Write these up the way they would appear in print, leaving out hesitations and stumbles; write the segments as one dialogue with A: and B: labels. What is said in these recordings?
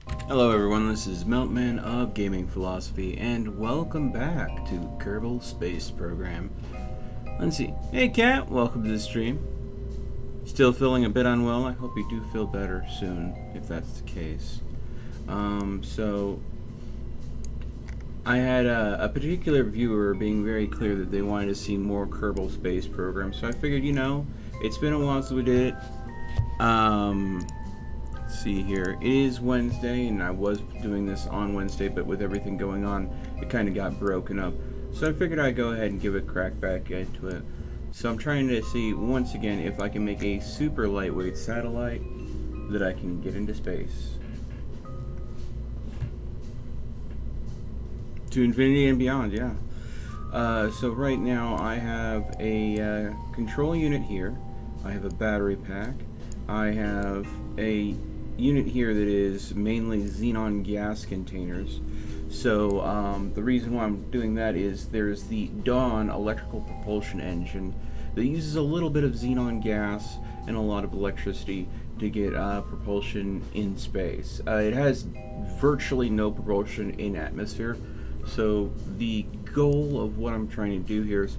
A: Hello everyone, this is Meltman of Gaming Philosophy, and welcome back to Kerbal Space Program. Let's see. Hey Kat, welcome to the stream. Still feeling a bit unwell? I hope you do feel better soon, if that's the case. So I had a particular viewer being very clear that they wanted to see more Kerbal Space Program, so I figured, it's been a while since we did it. See here, it is Wednesday, and I was doing this on Wednesday, but with everything going on, it kind of got broken up. So I figured I'd go ahead and give a crack back into it. So I'm trying to see, once again, if I can make a super lightweight satellite that I can get into space. To infinity and beyond, yeah. So right now I have a control unit here. I have a battery pack. I have a unit here that is mainly xenon gas containers. So the reason why I'm doing that is there's the Dawn electrical propulsion engine that uses a little bit of xenon gas and a lot of electricity to get propulsion in space. It has virtually no propulsion in atmosphere. So the goal of what I'm trying to do here is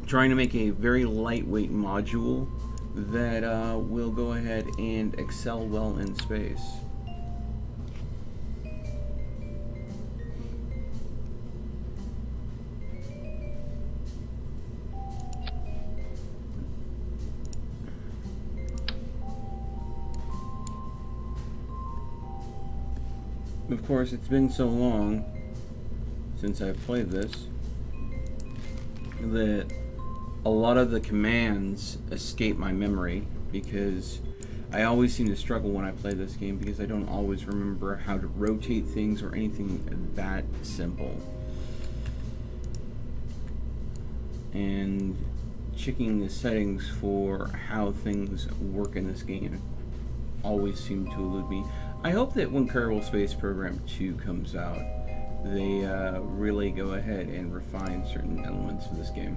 A: trying to make a very lightweight module that will go ahead and excel well in space. Of course, it's been so long since I've played this that a lot of the commands escape my memory, because I always seem to struggle when I play this game because I don't always remember how to rotate things or anything that simple. And checking the settings for how things work in this game always seem to elude me. I hope that when Kerbal Space Program 2 comes out, they really go ahead and refine certain elements of this game.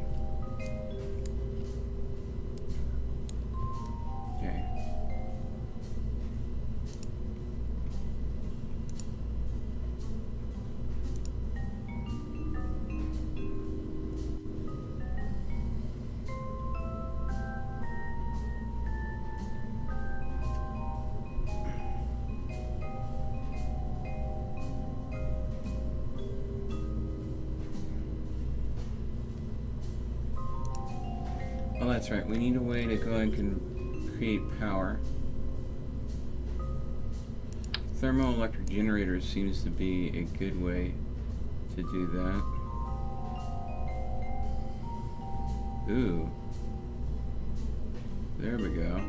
A: Okay. Oh, that's right. We need a way to go and create power. Thermoelectric generators seems to be a good way to do that. Ooh. There we go.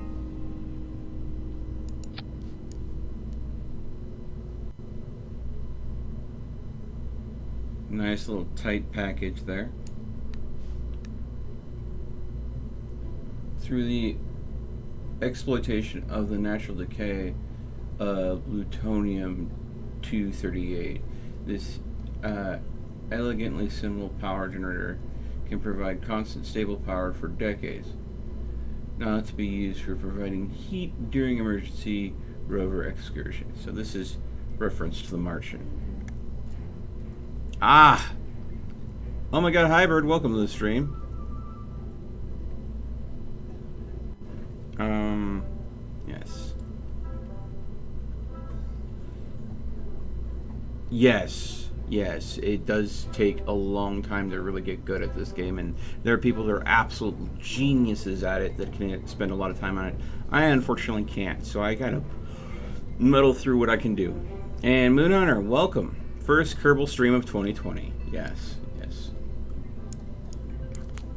A: Nice little tight package there. Through the exploitation of the natural decay of plutonium-238, this elegantly simple power generator can provide constant stable power for decades, not to be used for providing heat during emergency rover excursions. So this is reference to the Martian. Ah! Oh my god, Hybrid, welcome to the stream. Yes. Yes, it does take a long time to really get good at this game, and there are people that are absolute geniuses at it that can spend a lot of time on it. I unfortunately can't, so I gotta muddle through what I can do. And Moon Hunter, welcome. First Kerbal stream of 2020. Yes.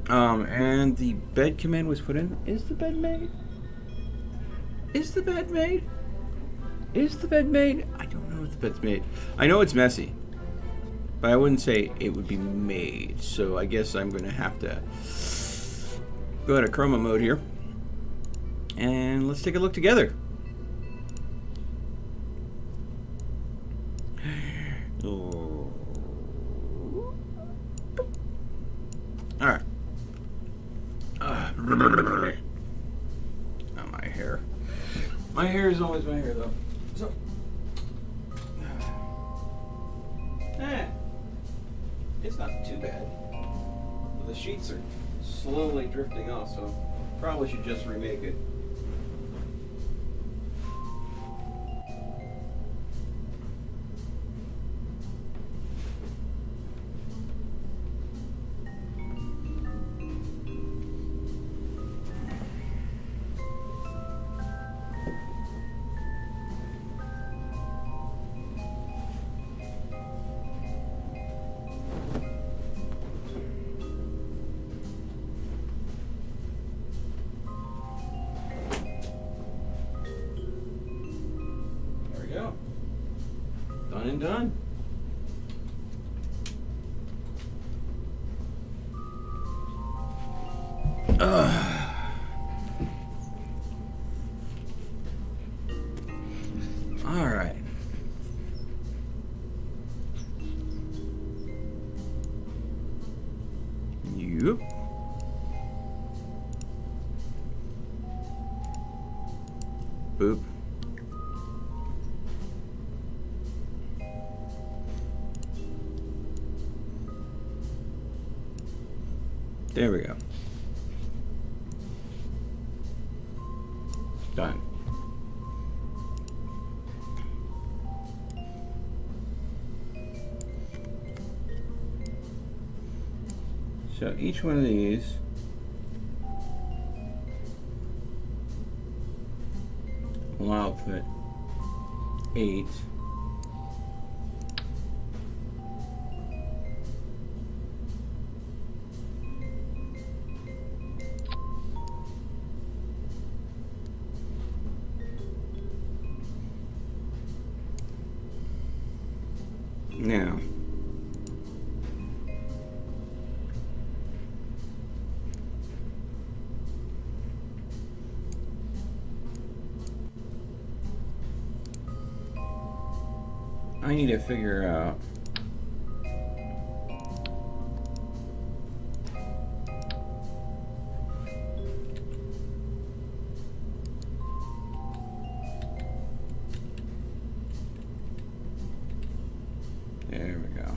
A: And the bed command was put in. Is the bed made? Is the bed made? Is the bed made? I don't know if the bed's made. I know it's messy, but I wouldn't say it would be made. So I guess I'm going to have to go into chroma mode here. And let's take a look together. Oh. Alright. Oh, my hair. My hair is always my hair, though. So, It's not too bad. The sheets are slowly drifting off, so probably should just remake it. Done and done. All right. Yep. Boop. There we go. Done. So each one of these will output 8. Now, I need to figure out there we go.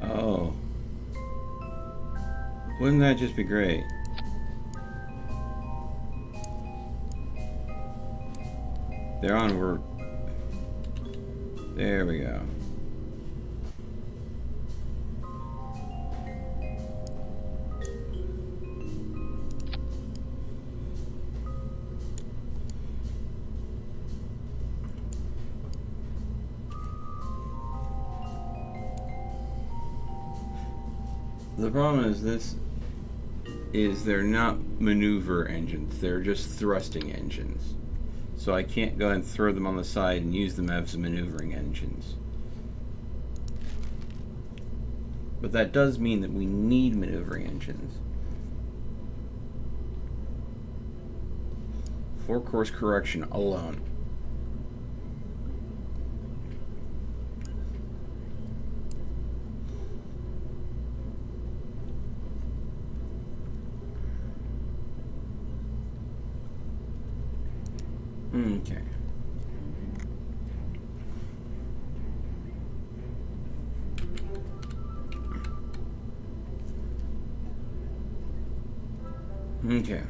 A: Oh, wouldn't that just be great? They're onward. There we go. The problem is they're not maneuver engines, they're just thrusting engines. So I can't go and throw them on the side and use them as maneuvering engines. But that does mean that we need maneuvering engines. For course correction alone. Okay. Okay.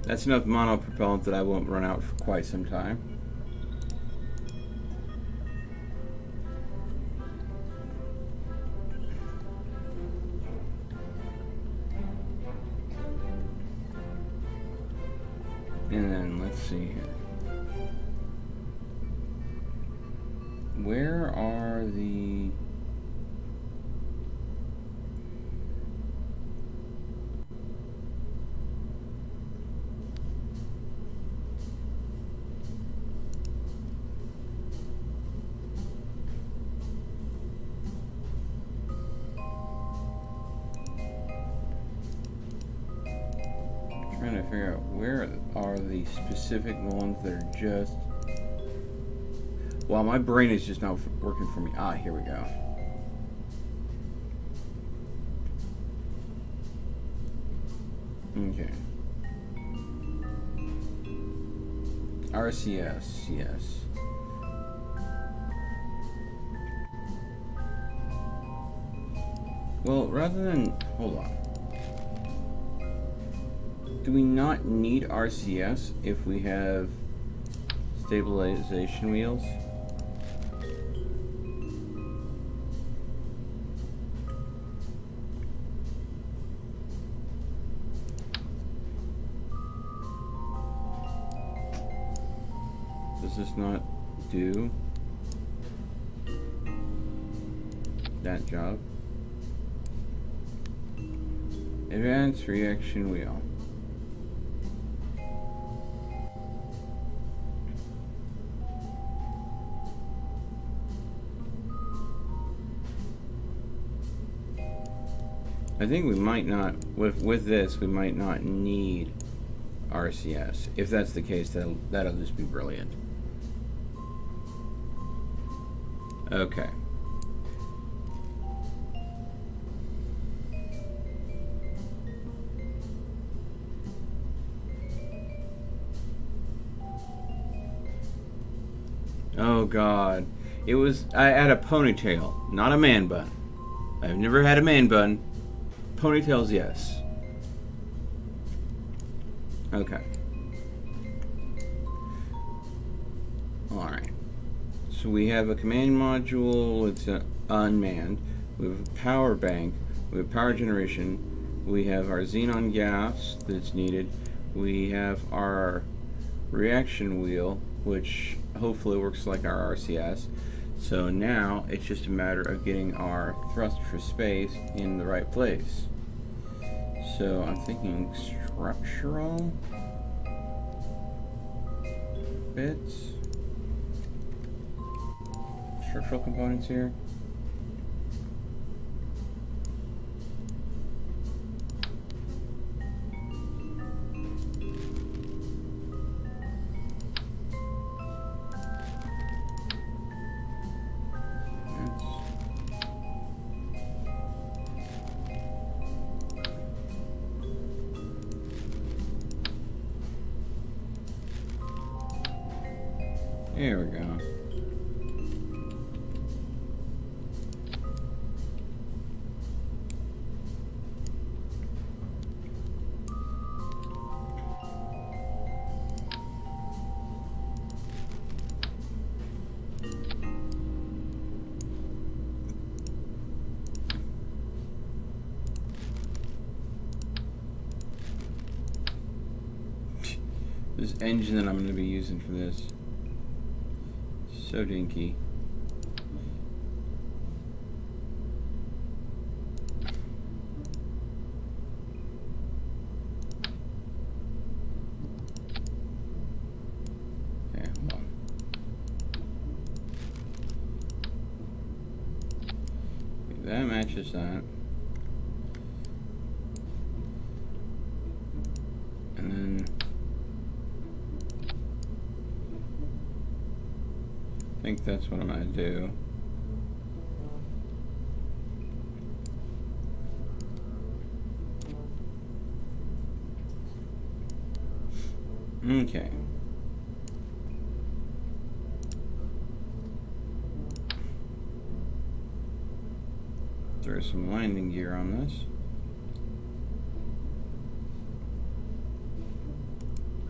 A: That's enough monopropellant that I won't run out for quite some time. And then let's see here. Where are the... figure out where are the specific ones that are just... Well, my brain is just not working for me. Ah, here we go. Okay. RCS, yes. Well, rather than... Hold on. Do we not need RCS if we have stabilization wheels? Does this not do that job? Advanced reaction wheel. I think we might not, with this, we might not need RCS. If that's the case, that'll just be brilliant. Okay. Oh God. It was, I had a ponytail, not a man bun. I've never had a man bun. Ponytails, yes. Okay. Alright. So we have a command module, it's unmanned. We have a power bank, we have power generation, we have our xenon gas that's needed, we have our reaction wheel, which hopefully works like our RCS. So now it's just a matter of getting our thruster for space in the right place. So I'm thinking structural bits, structural components here. There we go. This engine that I'm going to be using for this. So dinky. Okay, hold on. Okay, that matches that. And then I think that's what I'm going to do. Okay. Throw some landing gear on this.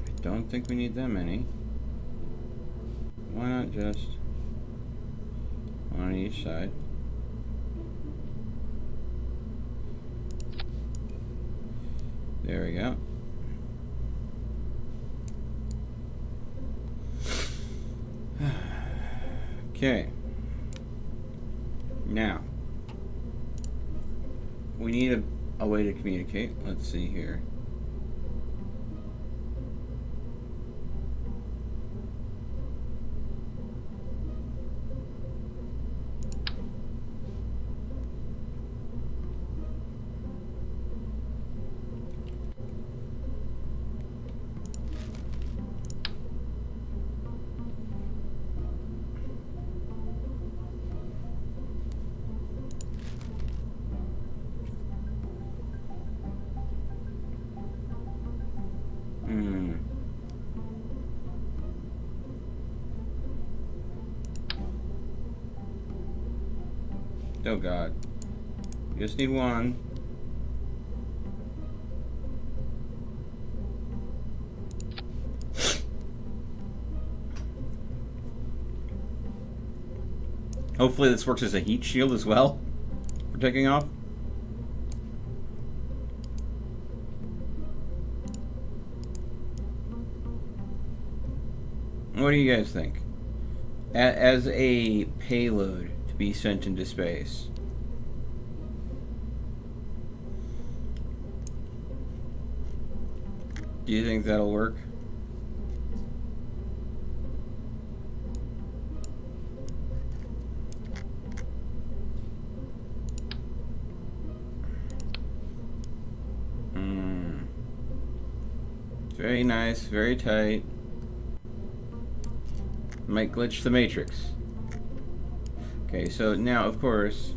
A: I don't think we need that many. Why not just on each side? There we go. Okay. Now, we need a way to communicate. Let's see here. Oh god. Just need one. Hopefully this works as a heat shield as well for taking off. What do you guys think? As a payload to be sent into space. Do you think that'll work? Very nice, very tight. Might glitch the matrix. Okay, so now, of course,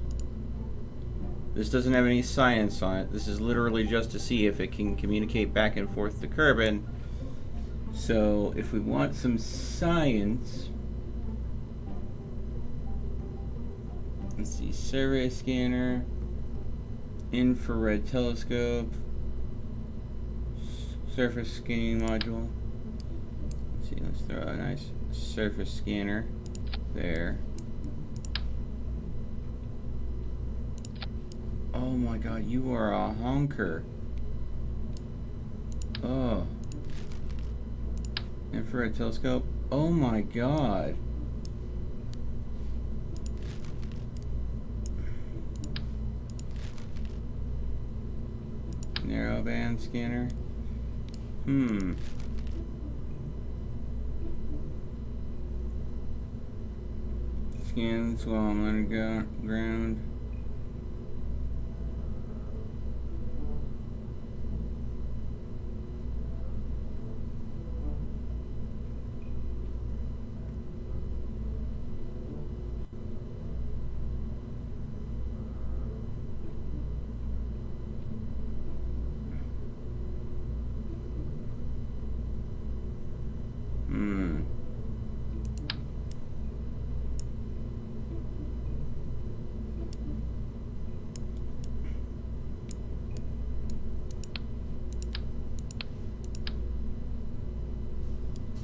A: this doesn't have any science on it. This is literally just to see if it can communicate back and forth to Kerbin. So, if we want some science... Let's see, survey scanner, infrared telescope, surface scanning module. Let's see, let's throw a nice surface scanner there. Oh my god, you are a honker. Oh. Infrared telescope. Oh my god. Narrowband scanner. Scans while I'm underground.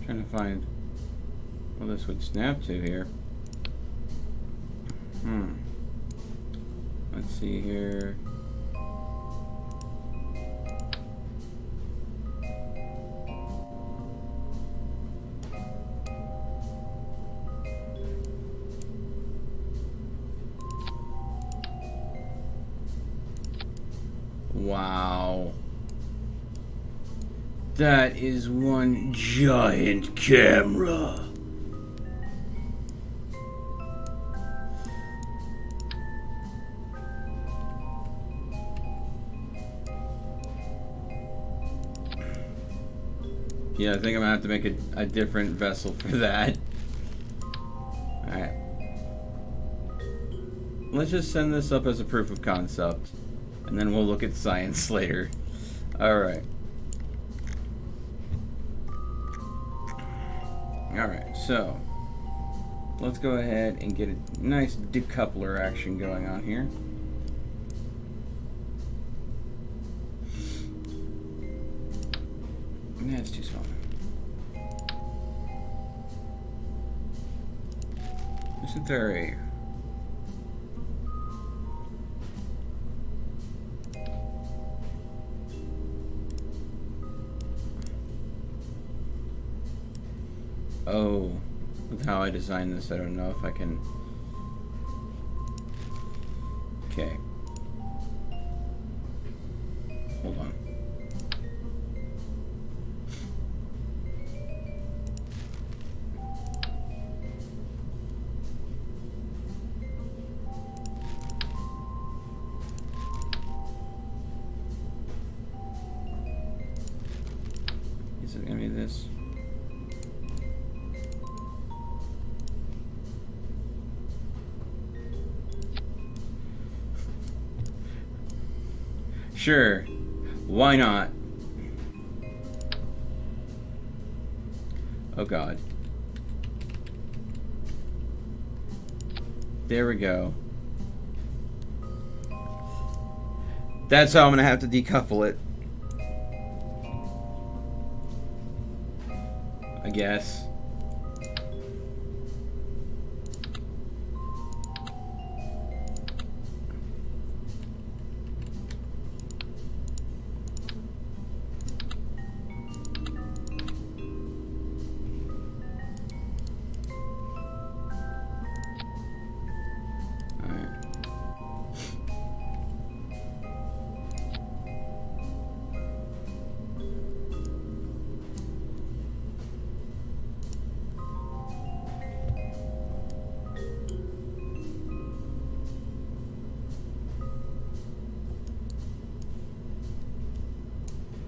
A: Trying to find what this would snap to here. Let's see here. Wow. That is one giant camera. Yeah, I think I'm gonna have to make a different vessel for that. Alright. Let's just send this up as a proof of concept, and then we'll look at science later. Alright. Alright, so let's go ahead and get a nice decoupler action going on here. That's too small. Isn't there a... Oh, with how I designed this, I don't know if I can... Okay. Hold on. Is it gonna be this? Sure, why not? Oh god. There we go. That's how I'm gonna have to decouple it, I guess.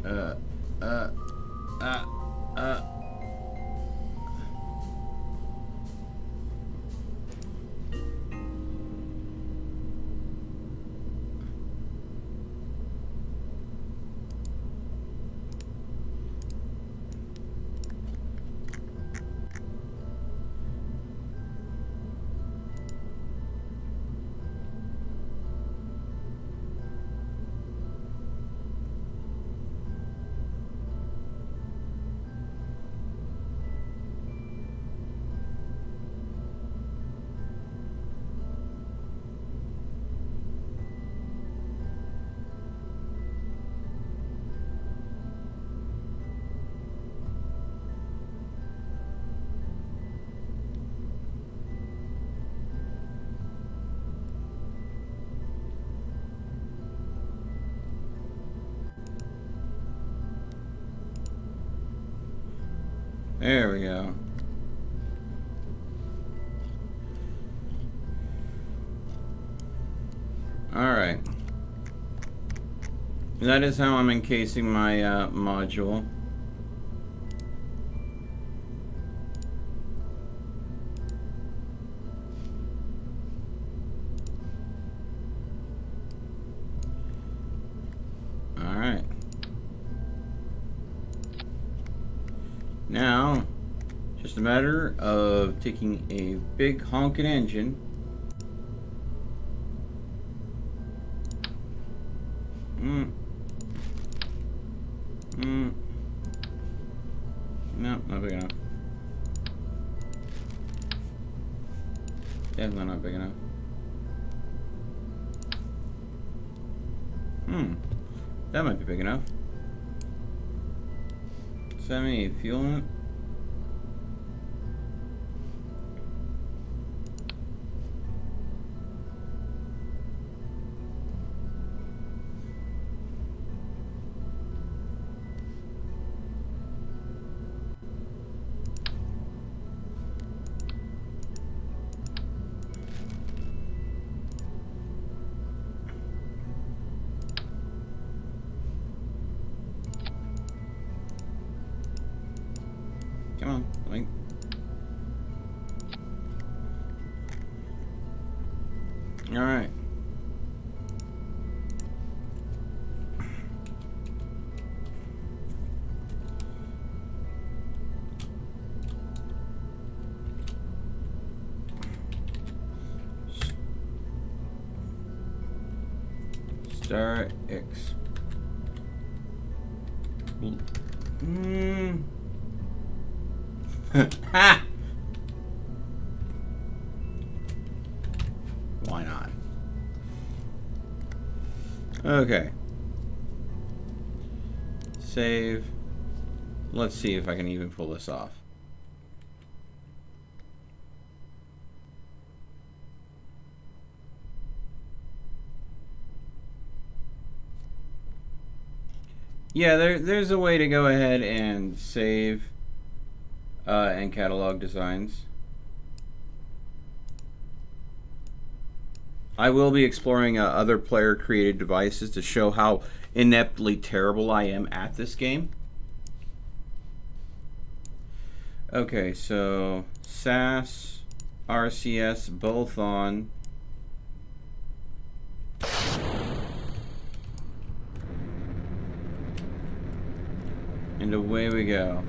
A: Uh, uh, uh, uh. There we go. Alright. That is how I'm encasing my module. Alright. Now, just a matter of taking a big honking engine no, not big enough. Definitely not big enough. That might be big enough. Does that have any fuel in it? Come on, link. All right. Start X. Ha! Why not? Okay. Save. Let's see if I can even pull this off. Yeah, there's a way to go ahead and save and catalog designs. I will be exploring other player-created devices to show how ineptly terrible I am at this game. Okay, so SAS, RCS, both on. And away we go.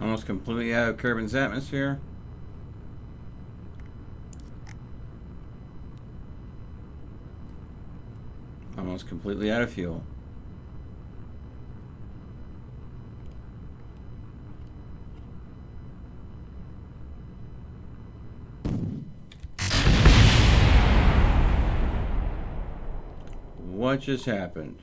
A: Almost completely out of Kerbin's atmosphere. Almost completely out of fuel. What just happened?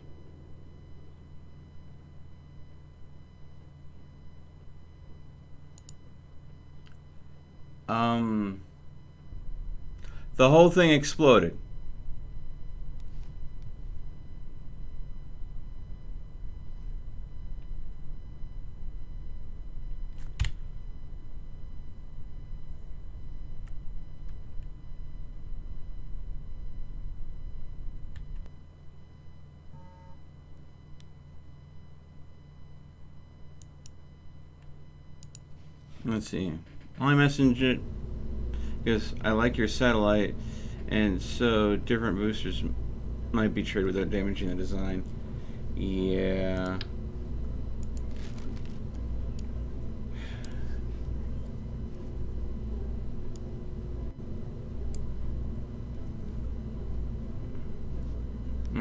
A: The whole thing exploded. Let's see. Only message because I like your satellite, and so different boosters might be traded without damaging the design. Yeah.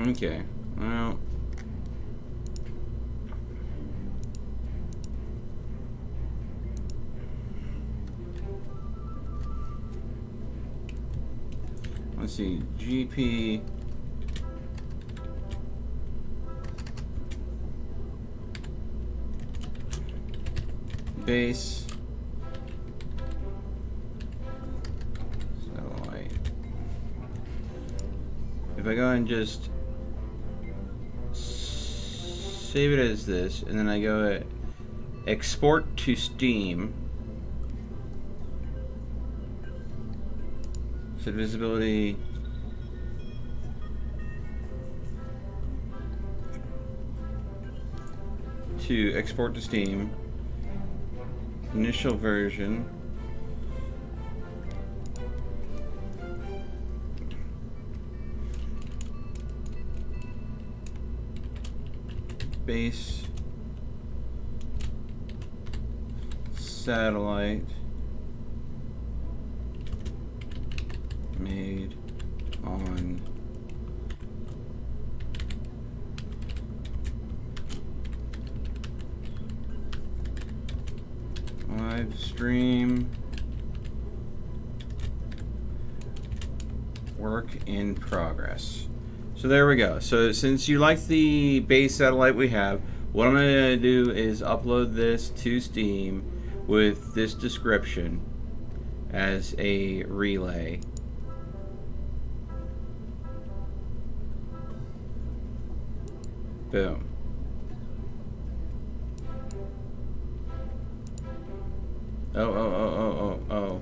A: Okay. Well. Let's see, GP base satellite. If I go and just save it as this, and then I go at export to Steam. Set visibility to export to Steam. Initial version. Base satellite made on live stream work in progress. So there we go. So since you like the base satellite we have, what I'm going to do is upload this to Steam with this description as a relay. Boom. Oh.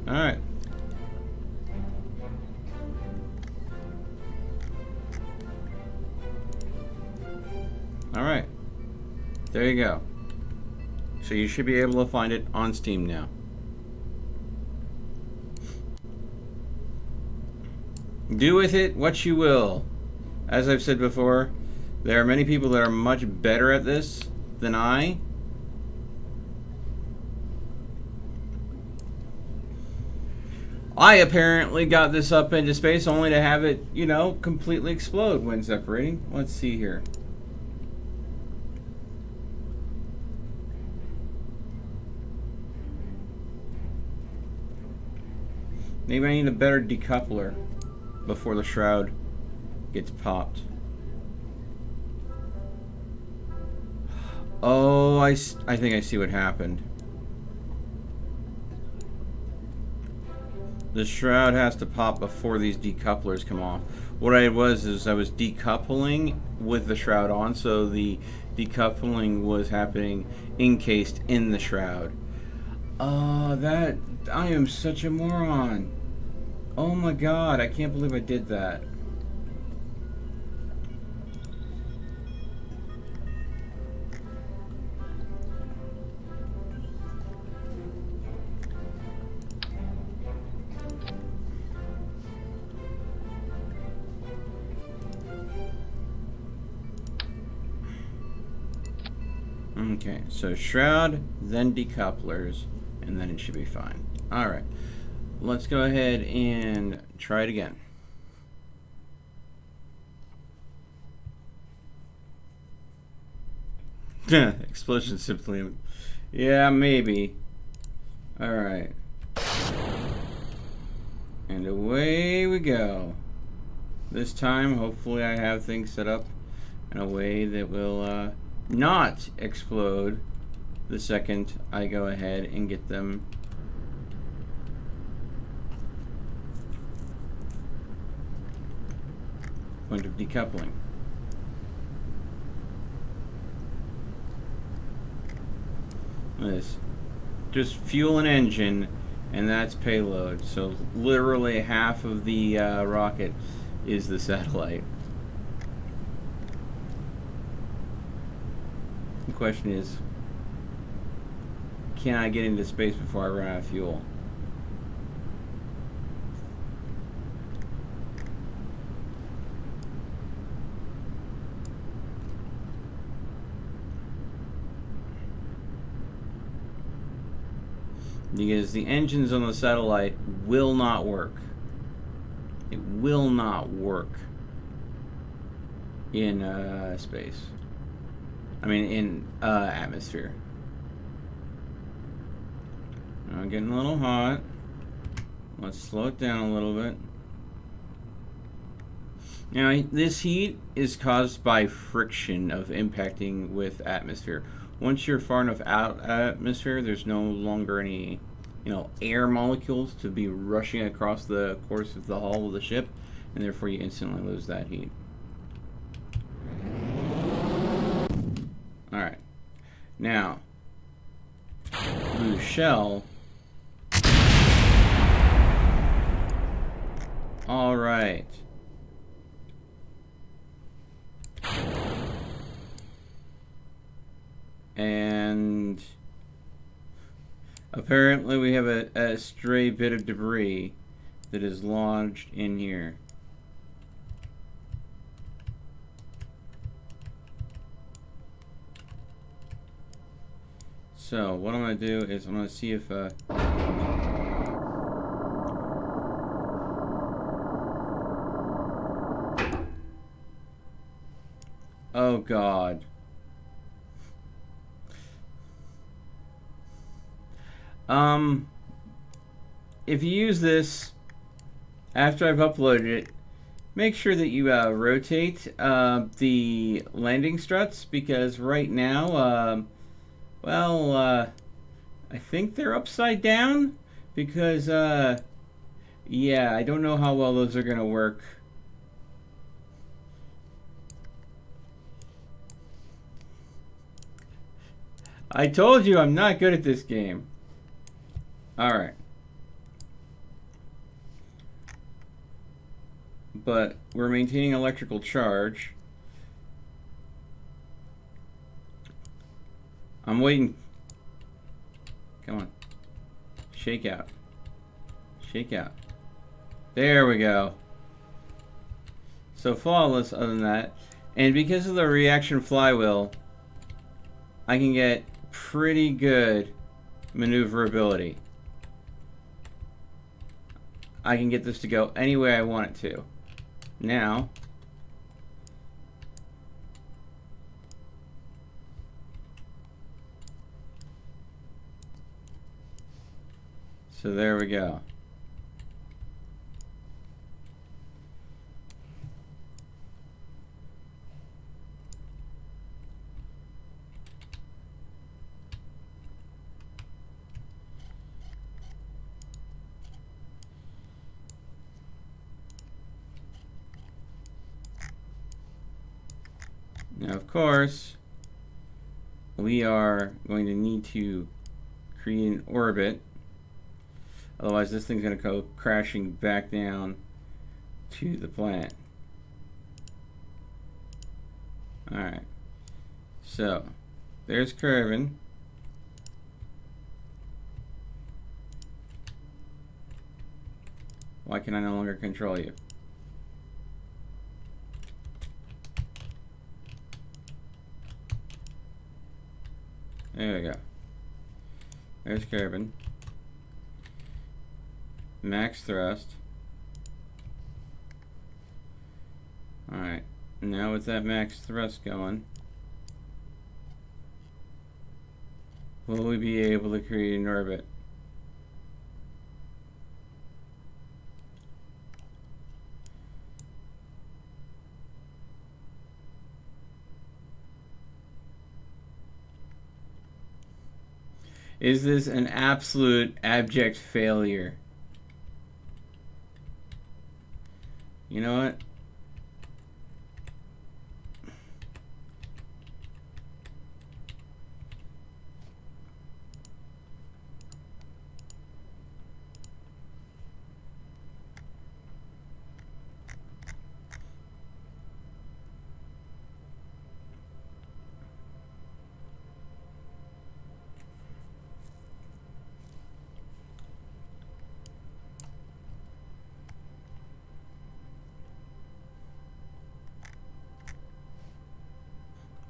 A: All right. All right. There you go. So you should be able to find it on Steam now. Do with it what you will. As I've said before, there are many people that are much better at this than I. I apparently got this up into space only to have it, you know, completely explode when separating. Let's see here. Maybe I need a better decoupler before the shroud gets popped. Oh, I think I see what happened. The shroud has to pop before these decouplers come off. What I was decoupling with the shroud on, so the decoupling was happening encased in the shroud. I am such a moron. Oh my god, I can't believe I did that. Okay, so shroud, then decouplers, and then it should be fine. Alright, let's go ahead and try it again. Explosion simply. Yeah, maybe. Alright. And away we go. This time, hopefully I have things set up in a way that will not explode the second I go ahead and get them point of decoupling. This just fuel and engine, and that's payload. So literally half of the rocket is the satellite. The question is, can I get into space before I run out of fuel? Because the engines on the satellite will not work. It will not work in space. I mean, in atmosphere. I'm getting a little hot. Let's slow it down a little bit. Now, this heat is caused by friction of impacting with atmosphere. Once you're far enough out of atmosphere, there's no longer any, air molecules to be rushing across the course of the hull of the ship, and therefore you instantly lose that heat. Alright. Now, blue shell. Alright. And apparently we have a stray bit of debris that is lodged in here. So what I'm going to do is I'm going to see if oh God. If you use this after I've uploaded it, make sure that you rotate the landing struts, because right now, I think they're upside down, because yeah, I don't know how well those are gonna work. I told you I'm not good at this game. Alright. But we're maintaining electrical charge. I'm waiting. Come on. Shake out. Shake out. There we go. So flawless other than that. And because of the reaction flywheel, I can get pretty good maneuverability. I can get this to go any way I want it to. Now, so there we go. Now, of course, we are going to need to create an orbit. Otherwise, this thing's going to go crashing back down to the planet. Alright. So, there's Kerbal. Why can I no longer control you? There we go. There's carbon. Max thrust. Alright. Now with that max thrust going, will we be able to create an orbit? Is this an absolute abject failure? You know what?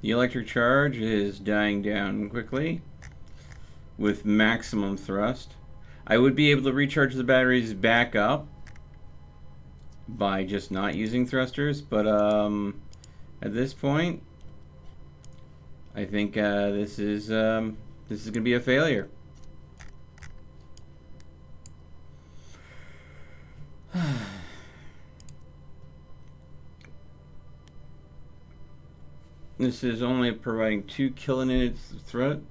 A: The electric charge is dying down quickly with maximum thrust. I would be able to recharge the batteries back up by just not using thrusters, but at this point, I think this is going to be a failure. This is only providing 2 kilonewtons thrust.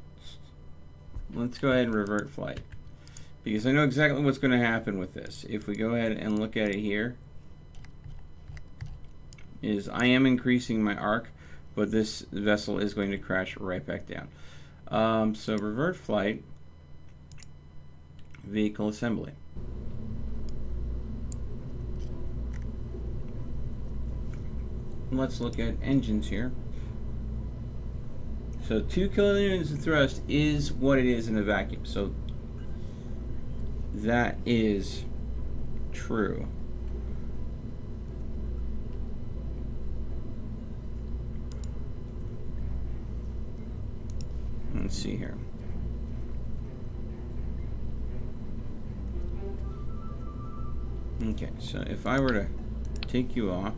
A: Let's go ahead and revert flight, because I know exactly what's going to happen with this. If we go ahead and look at it here, is I am increasing my arc, but this vessel is going to crash right back down. So revert flight, vehicle assembly. Let's look at engines here. So 2 kilonewtons of thrust is what it is in a vacuum. So that is true. Let's see here. Okay, so if I were to take you off,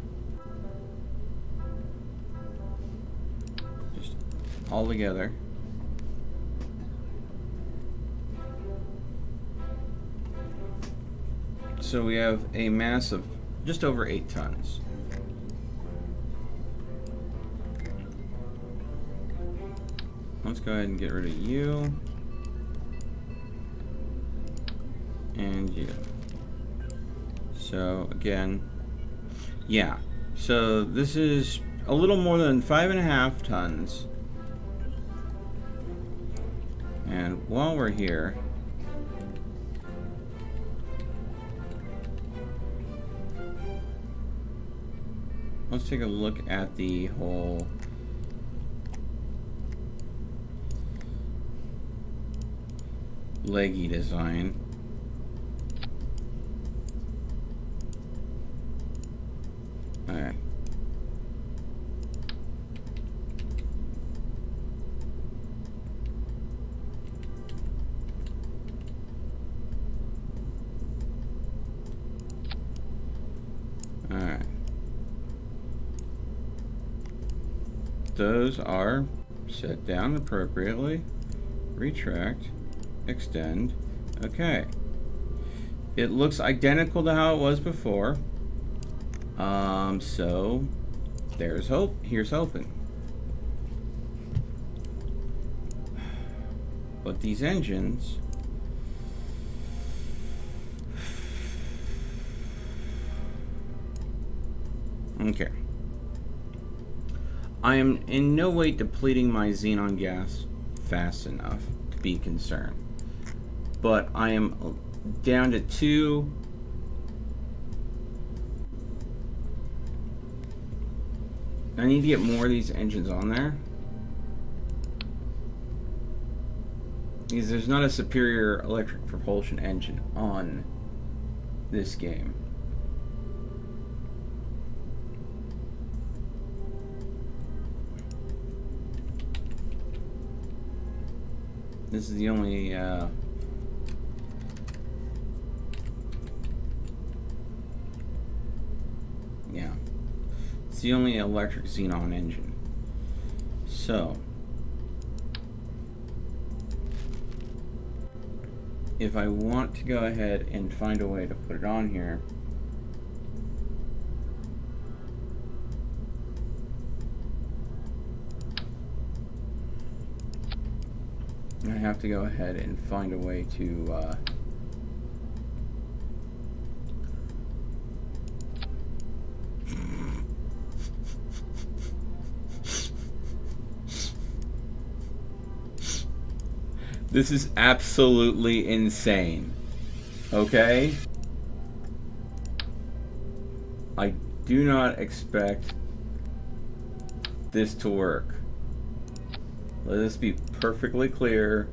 A: just all together, so we have a mass of just over 8 tons. Let's go ahead and get rid of you and you. So again, yeah, so this is a little more than 5.5 tons. And while we're here, let's take a look at the whole leggy design. Alright. Alright. Those are set down appropriately. Retract. Extend. Okay. It looks identical to how it was before. So there's hope. Here's hoping. But these engines, okay. I am in no way depleting my xenon gas fast enough to be concerned. But I am down to 2. I need to get more of these engines on there, because there's not a superior electric propulsion engine on this game. This is the only yeah, it's the only electric xenon engine. So if I want to go ahead and find a way to put it on here, I have to go ahead and find a way to this is absolutely insane. Okay? I do not expect this to work. Let us be perfectly clear.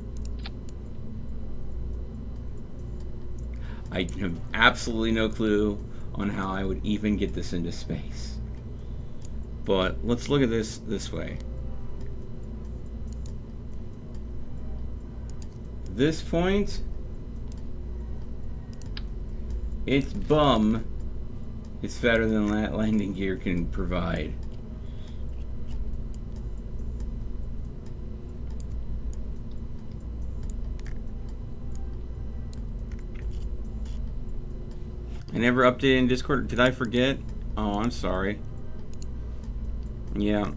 A: I have absolutely no clue on how I would even get this into space. But let's look at this way. This point, its bum is fatter than that landing gear can provide. I never updated in Discord. Did I forget? Oh, I'm sorry. Yeah.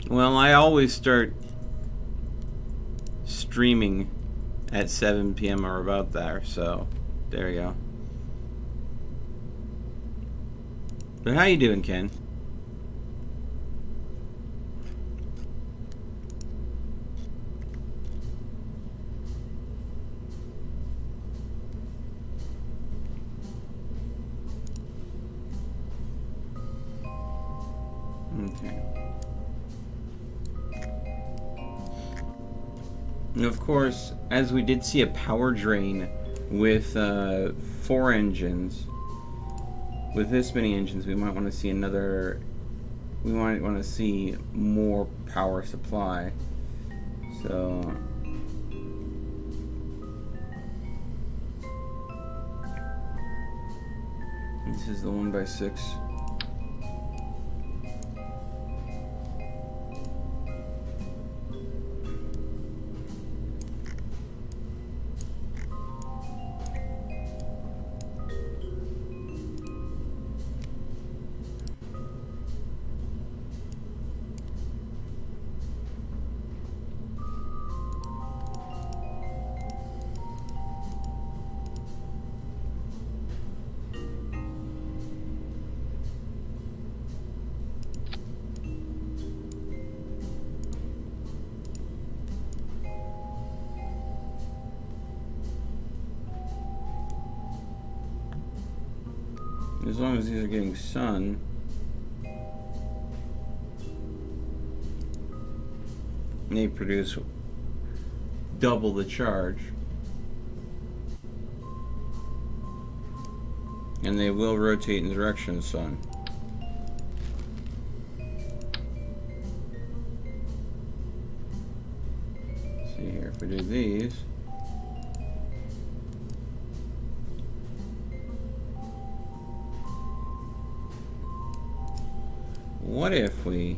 A: Well, I always start streaming at 7 p.m. or about there, so there you go. But how you doing, Ken? Okay. And of course, as we did see a power drain with 4 engines, with this many engines, we might want to see another. We might want to see more power supply. So. This is the 1x6. As long as these are getting sun, they produce double the charge. And they will rotate in the direction of the sun. Let's see here, if we do these. What if we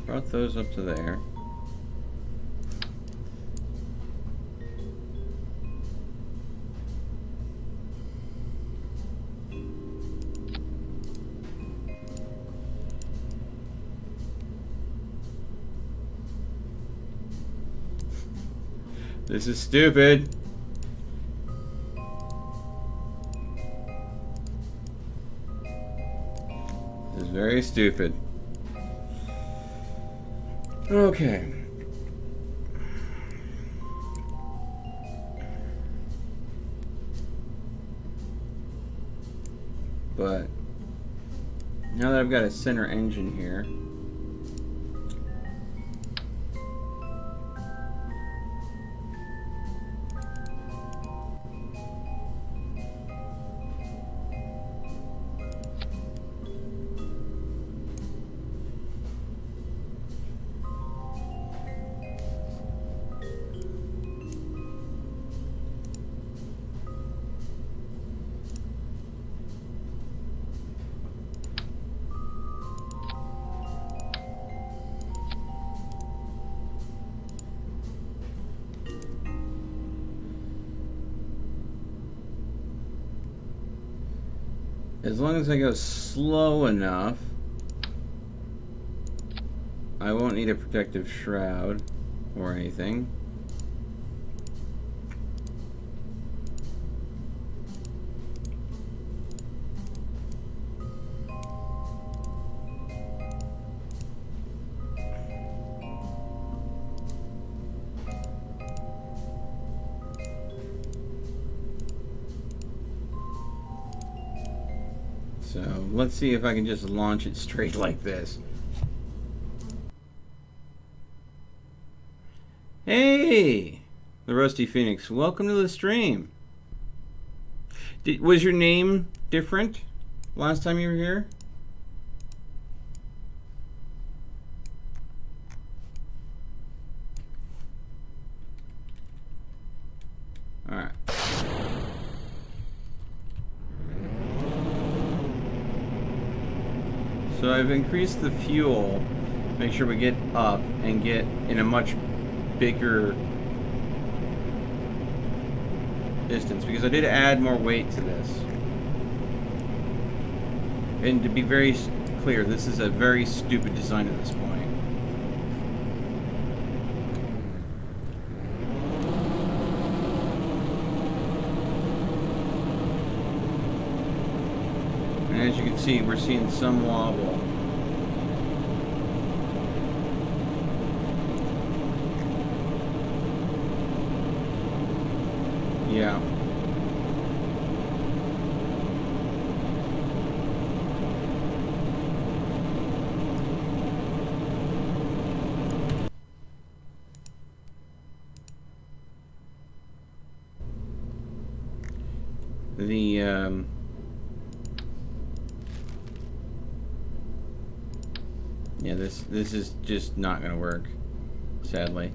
A: brought those up to there? This is stupid. This is very stupid. Okay. But now that I've got a center engine here, As long as I go slow enough, I won't need a protective shroud or anything. So let's see if I can just launch it straight like this. Hey, the Rusty Phoenix, welcome to the stream. Was your name different last time you were here? All right. So I've increased the fuel, make sure we get up and get in a much bigger distance, because I did add more weight to this. And to be very clear, this is a very stupid design at this point. And as you can see, we're seeing some wobble. Yeah. Yeah, this is just not gonna work, sadly.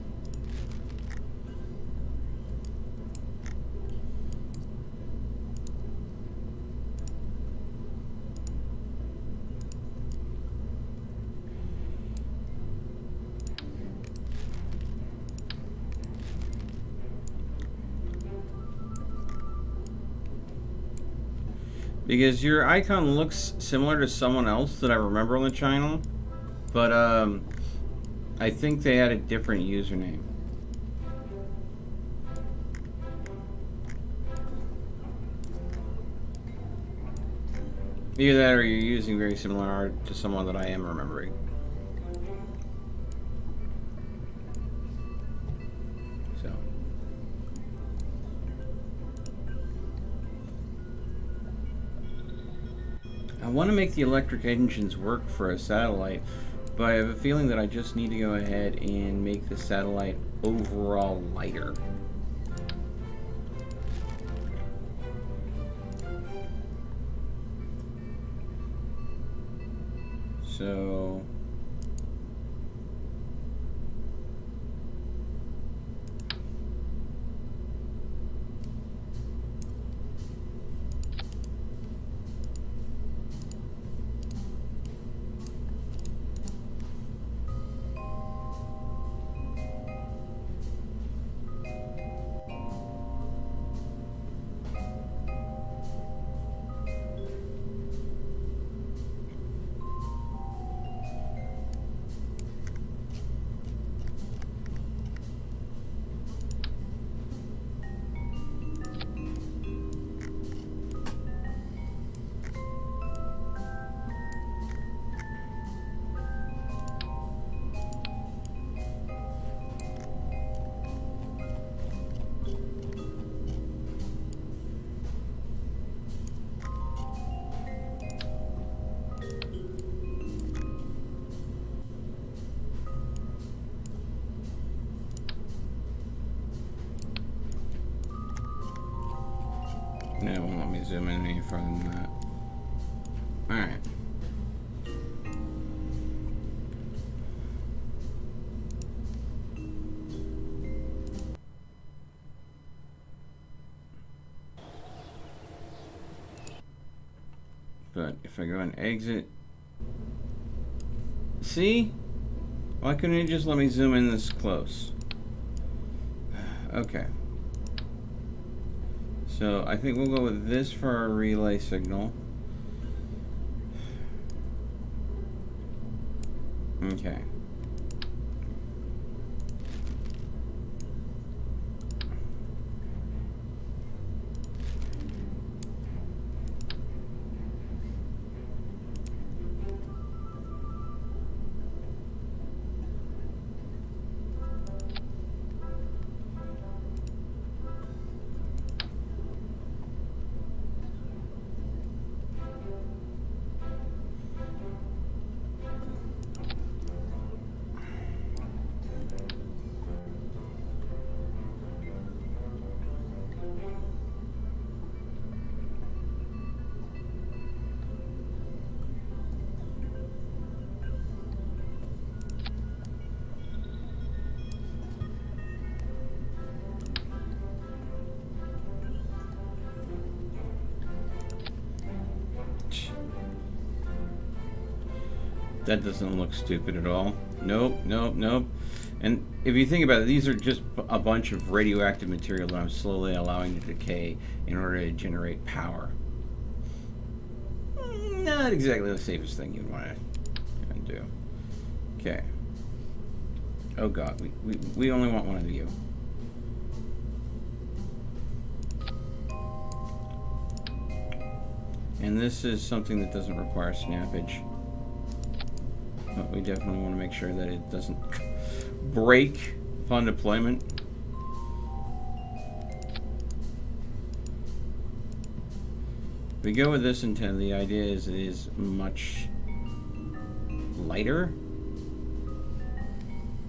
A: Because your icon looks similar to someone else that I remember on the channel, but I think they had a different username. Either that or you're using very similar art to someone that I am remembering. So. I want to make the electric engines work for a satellite, but I have a feeling that I just need to go ahead and make the satellite overall lighter. So no, it won't let me zoom in any further than that. Alright. But if I go and exit, see? Why couldn't it just let me zoom in this close? Okay. So I think we'll go with this for our relay signal. Okay. That doesn't look stupid at all. Nope, nope, nope. And if you think about it, these are just a bunch of radioactive material that I'm slowly allowing to decay in order to generate power. Not exactly the safest thing you'd want to do. Okay. Oh god, we only want one of you. And this is something that doesn't require snappage. But we definitely want to make sure that it doesn't break upon deployment. If we go with this antenna, the idea is it is much lighter.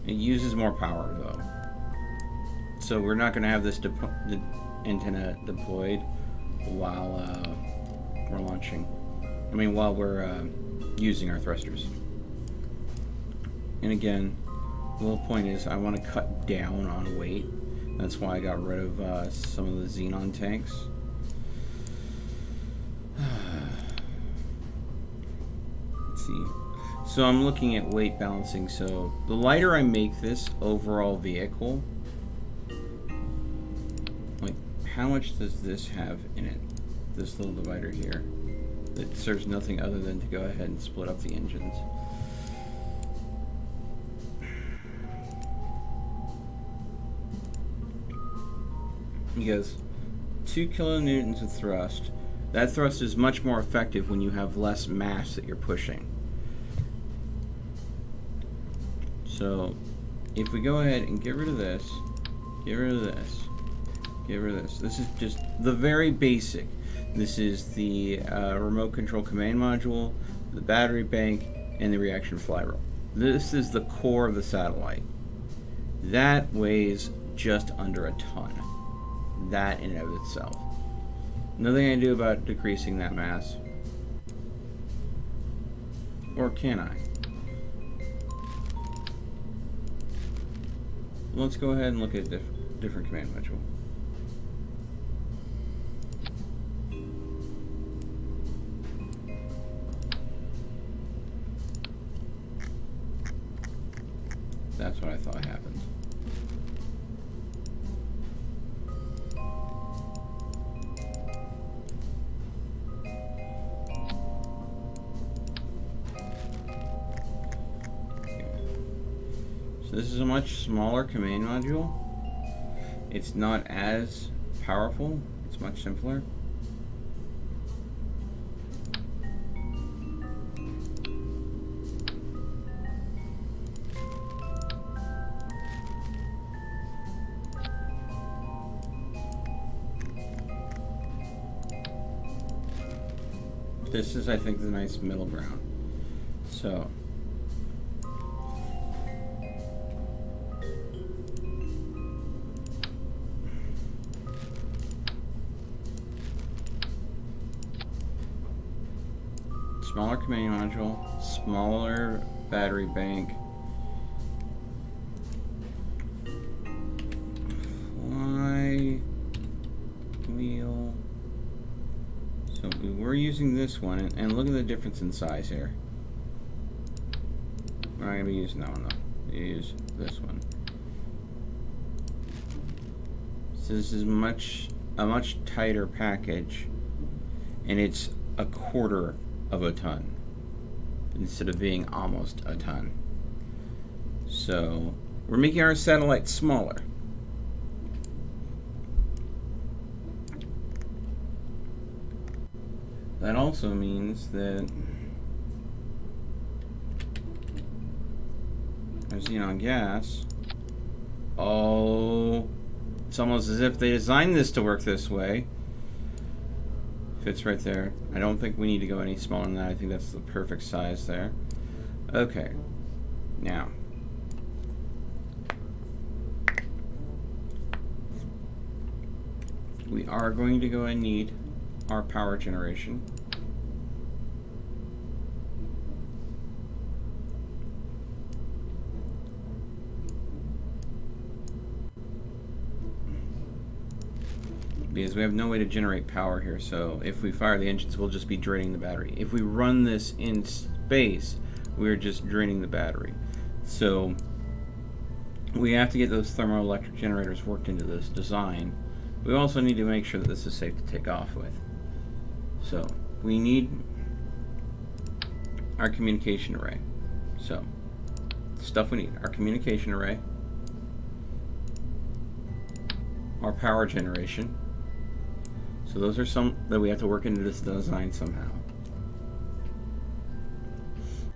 A: It uses more power though. So we're not going to have this antenna deployed while we're launching. I mean, while we're using our thrusters. And again, the whole point is I want to cut down on weight. That's why I got rid of some of the xenon tanks. Let's see. So I'm looking at weight balancing. So the lighter I make this overall vehicle, like how much does this have in it? This little divider here. That serves nothing other than to go ahead and split up the engines. Because 2 kilonewtons of thrust, that thrust is much more effective when you have less mass that you're pushing. So if we go ahead and get rid of this, get rid of this, get rid of this. This is just the very basic. This is the remote control command module, the battery bank, and the reaction flywheel. This is the core of the satellite. That weighs just under a ton. That in and of itself. Nothing I can do about decreasing that mass. Or can I? Let's go ahead and look at a different command module. That's what I thought happened. This is a much smaller command module. It's not as powerful. It's much simpler. This is, I think, the nice middle ground. So smaller command module, smaller battery bank. Flywheel. So we were using this one, and look at the difference in size here. We're not going to be using that one though. We use this one. So this is a much tighter package, and it's a quarter of a ton instead of being almost a ton. So we're making our satellite smaller. That also means that our xenon gas. Oh, it's almost as if they designed this to work this way. Fits right there. I don't think we need to go any smaller than that. I think that's the perfect size there. Okay. Now, we are going to go and need our power generation. Because we have no way to generate power here, so if we fire the engines, we'll just be draining the battery. If we run this in space, we're just draining the battery. So we have to get those thermoelectric generators worked into this design. We also need to make sure that this is safe to take off with. So we need our communication array. So stuff we need: our communication array, our power generation. So those are some that we have to work into this design somehow.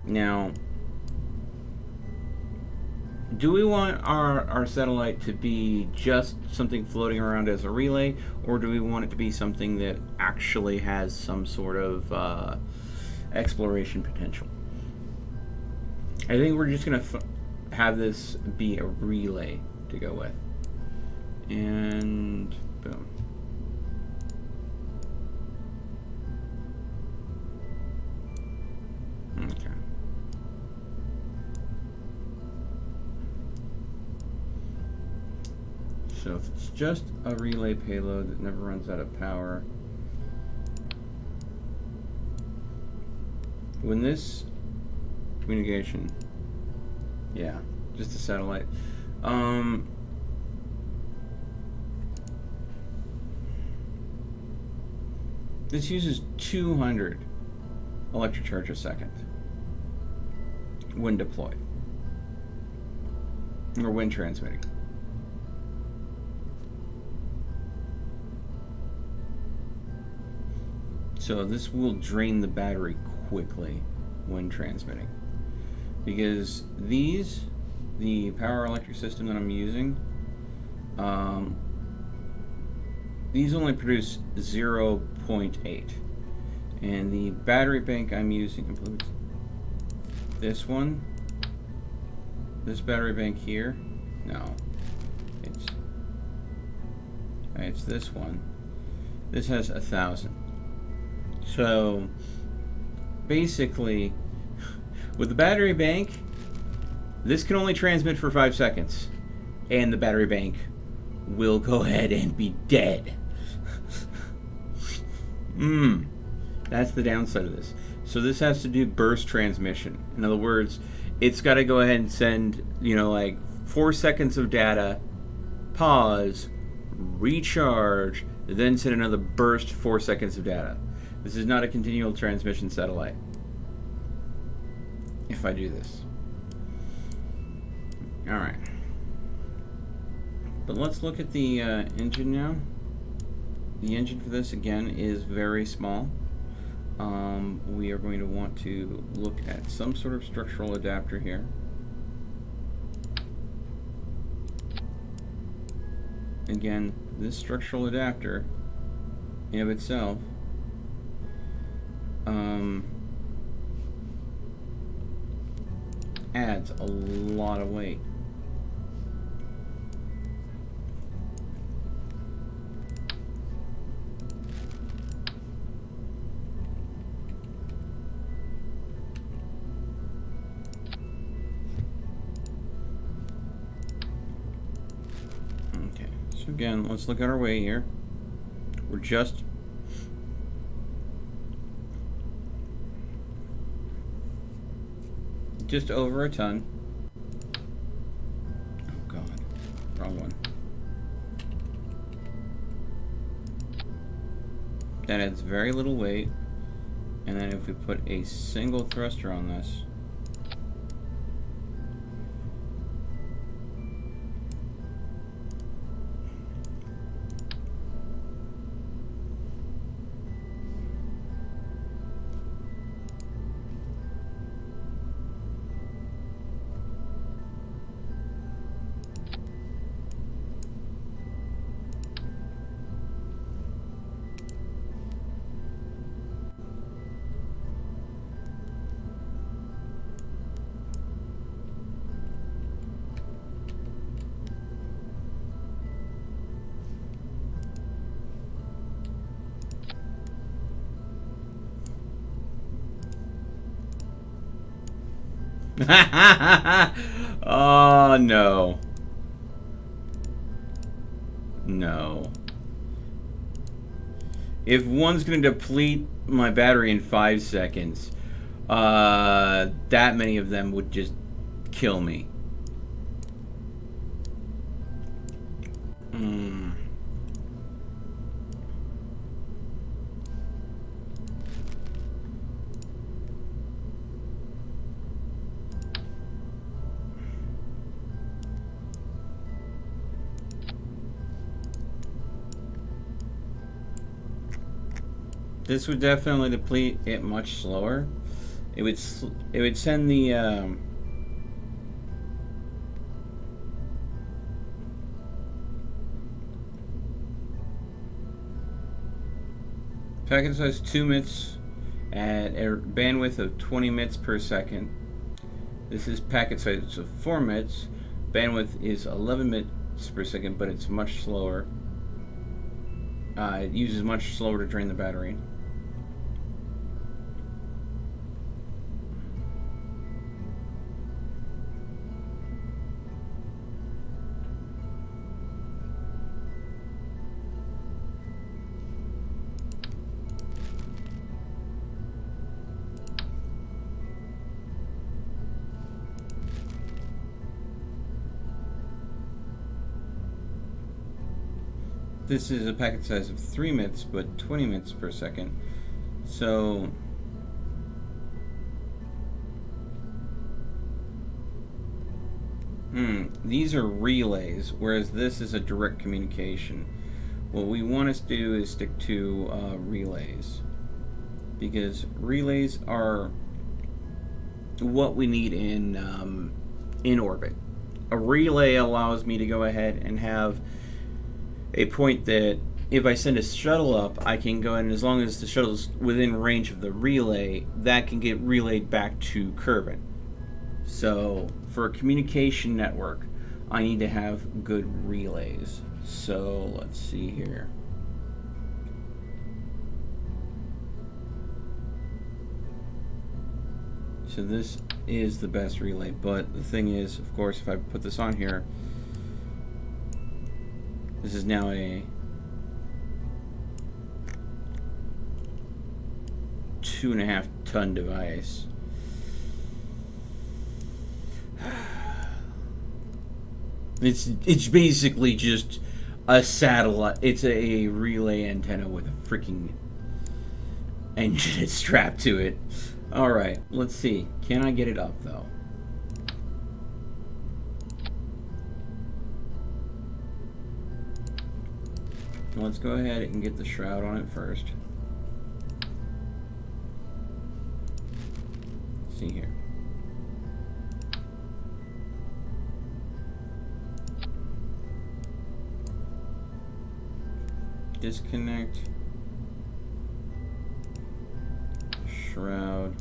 A: Now, do we want our satellite to be just something floating around as a relay, or do we want it to be something that actually has some sort of exploration potential? I think we're just going to have this be a relay to go with. And boom. Okay. So if it's just a relay payload that never runs out of power, when this communication, yeah, just a satellite, this uses 200 electric charge a second when deployed, or when transmitting. So this will drain the battery quickly when transmitting, because the power electric system that I'm using, these only produce 0.8, and the battery bank I'm using includes this one, this battery bank here. No, it's this one. This has 1,000. So basically, with the battery bank, this can only transmit for 5 seconds, and the battery bank will go ahead and be dead. That's the downside of this. So this has to do burst transmission. In other words, it's got to go ahead and send, like 4 seconds of data, pause, recharge, then send another burst 4 seconds of data. This is not a continual transmission satellite. If I do this. Alright. But let's look at the engine now. The engine for this, again, is very small. We are going to want to look at some sort of structural adapter here. Again, this structural adapter in of itself adds a lot of weight. Okay, so again, let's look at our weight here. We're just over a ton. Oh God, wrong one. That adds very little weight, and then if we put a single thruster on this, Oh, no. No. If one's going to deplete my battery in 5 seconds, that many of them would just kill me. This would definitely deplete it much slower. It would send the packet size 2 MITs at a bandwidth of 20 MITs per second. This is packet size of 4 MITs. Bandwidth is 11 MITs per second, but it's much slower. It uses much slower to drain the battery. This is a packet size of 3 MITs, but 20 MITs per second. So these are relays, whereas this is a direct communication. What we want to do is stick to relays, because relays are what we need in orbit. A relay allows me to go ahead and have a point that if I send a shuttle up, I can go in, as long as the shuttle's within range of the relay, that can get relayed back to Kerbal. So for a communication network, I need to have good relays. So let's see here. So this is the best relay, but the thing is, of course, if I put this on here, this is now a 2.5 ton device. It's basically just a satellite. It's a relay antenna with a freaking engine strapped to it. Alright, let's see. Can I get it up though? Let's go ahead and get the shroud on it first. Let's see here. Disconnect. Shroud.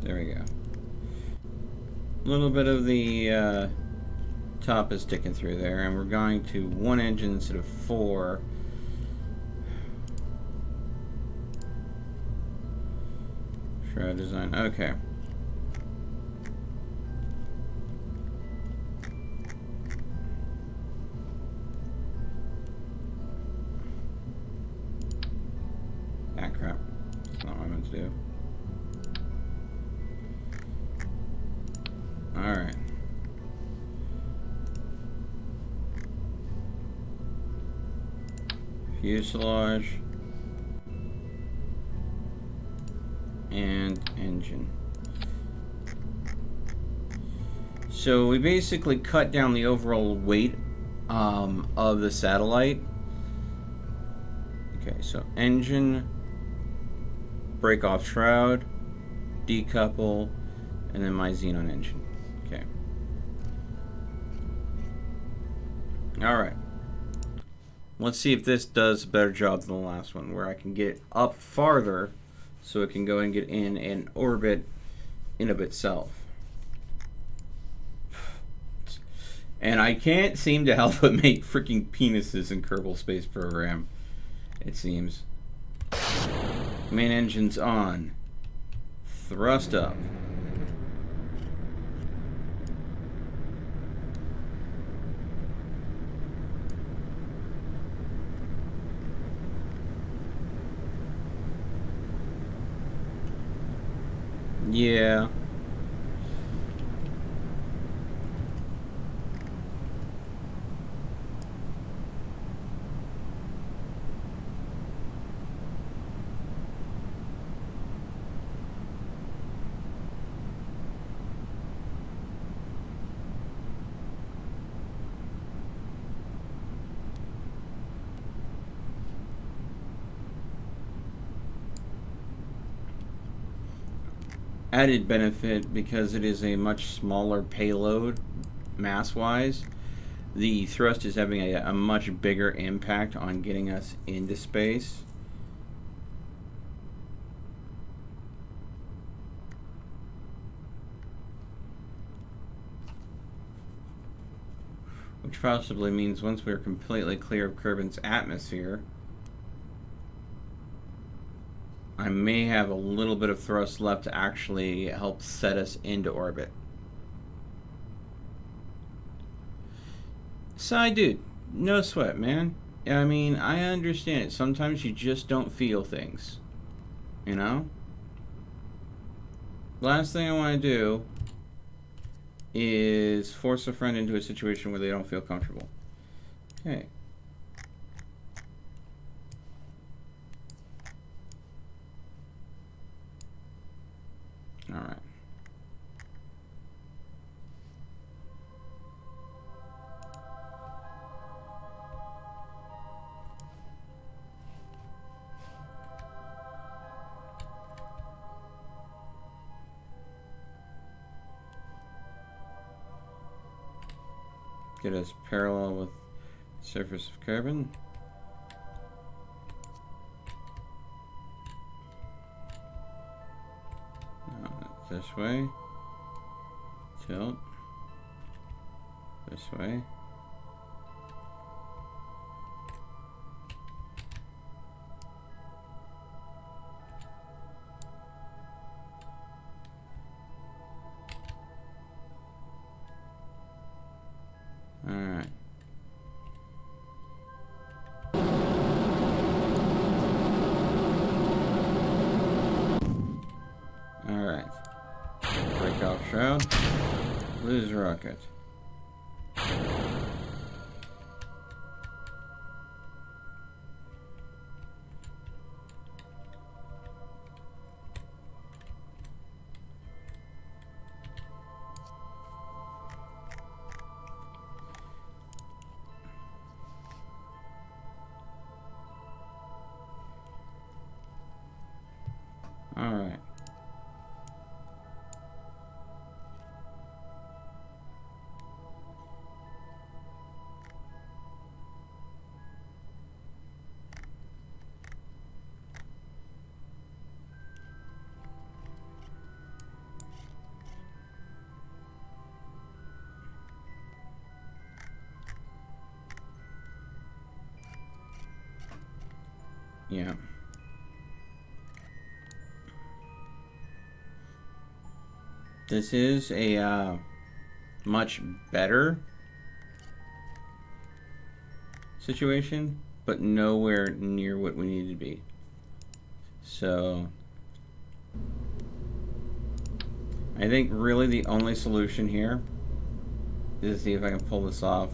A: There we go. A little bit of the top is sticking through there, and we're going to 1 engine instead of 4. Shroud design. Okay. Ah, crap. That's not what I meant to do. Alright. Fuselage. and engine. So we basically cut down the overall weight of the satellite. Okay, so engine, break off shroud, decouple, and then my xenon engine. Okay. Alright. Let's see if this does a better job than the last one, where I can get up farther so it can go and get in an orbit in of itself. And I can't seem to help but make freaking penises in Kerbal Space Program, it seems. Main engine's on. Thrust up. Yeah. Added benefit, because it is a much smaller payload mass-wise, the thrust is having a much bigger impact on getting us into space. Which possibly means once we're completely clear of Kerbin's atmosphere, I may have a little bit of thrust left to actually help set us into orbit. Side dude, no sweat, man. I mean, I understand it. Sometimes you just don't feel things. You know? Last thing I want to do is force a friend into a situation where they don't feel comfortable. Okay. All right. Get us parallel with the surface of Kerbin. This way. Tilt. This way. Alright. Alright. Break off shroud. Lose rocket. Alright. Yeah. This is a much better situation, but nowhere near what we need to be. So I think really the only solution here is to see if I can pull this off.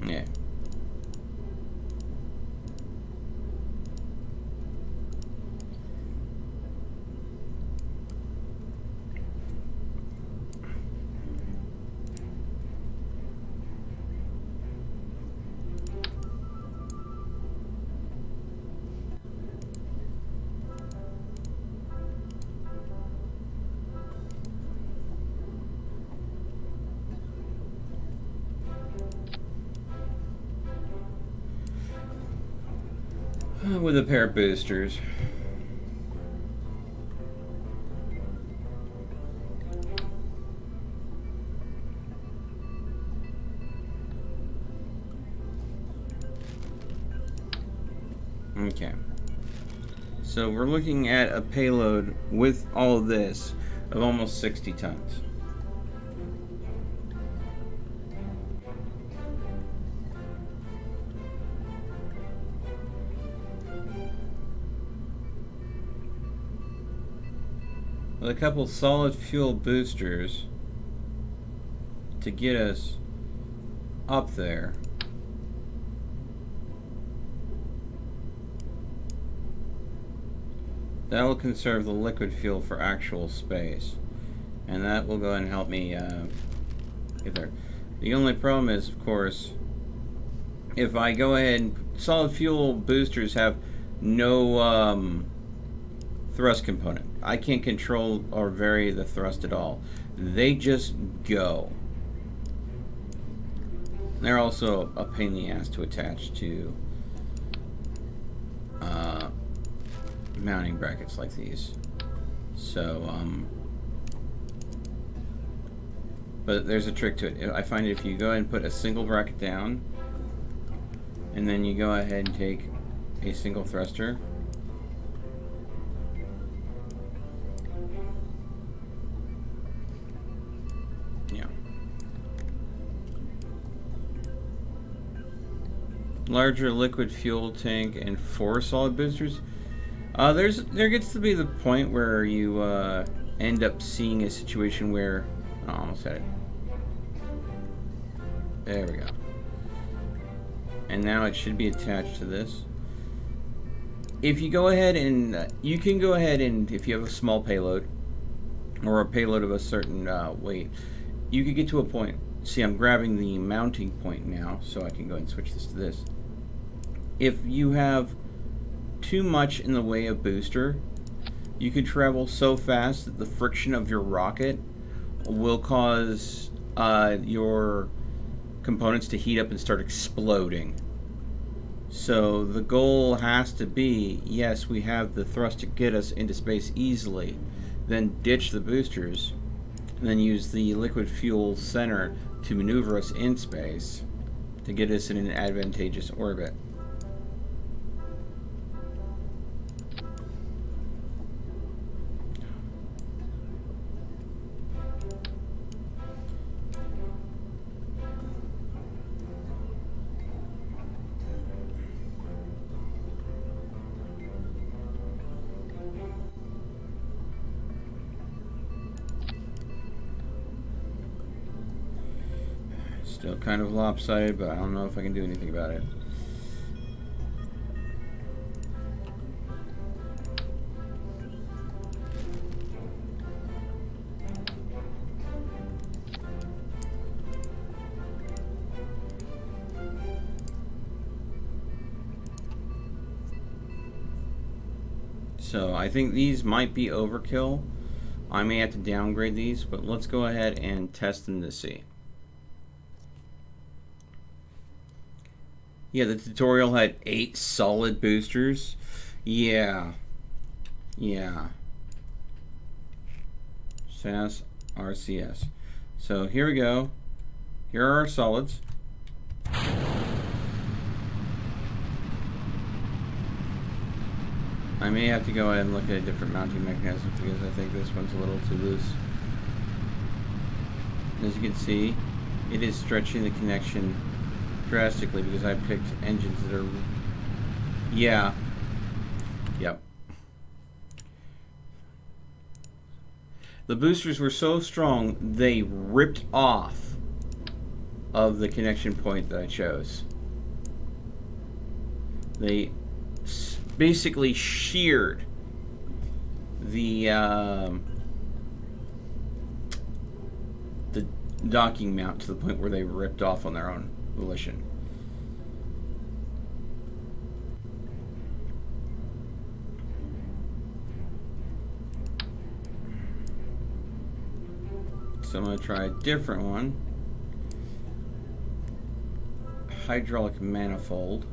A: Yeah. with a pair of boosters. Okay. So we're looking at a payload with all of this of almost 60 tons. With a couple solid fuel boosters to get us up there. That will conserve the liquid fuel for actual space, and that will go ahead and help me get there. The only problem is, of course, if I go ahead and solid fuel boosters have no thrust component. I can't control or vary the thrust at all. They just go. They're also a pain in the ass to attach to mounting brackets like these. So, but there's a trick to it. I find if you go ahead and put a single bracket down, and then you go ahead and take a single thruster, larger liquid fuel tank and 4 solid boosters. There gets to be the point where you end up seeing a situation where I almost had it. There we go. And now it should be attached to this. If you go ahead and you can go ahead and if you have a small payload or a payload of a certain weight, you could get to a point. See, I'm grabbing the mounting point now, so I can go and switch this to this. If you have too much in the way of booster, you can travel so fast that the friction of your rocket will cause your components to heat up and start exploding. So the goal has to be, yes, we have the thrust to get us into space easily, then ditch the boosters, and then use the liquid fuel center to maneuver us in space to get us in an advantageous orbit. Still kind of lopsided, but I don't know if I can do anything about it. So I think these might be overkill. I may have to downgrade these, but let's go ahead and test them to see. Yeah, the tutorial had 8 solid boosters. Yeah. SAS, RCS. So here we go. Here are our solids. I may have to go ahead and look at a different mounting mechanism because I think this one's a little too loose. As you can see, it is stretching the connection drastically because I picked engines that are... Yeah. Yep. The boosters were so strong, they ripped off of the connection point that I chose. They basically sheared the docking mount to the point where they ripped off on their own volition. So I'm going to try a different one. Hydraulic manifold.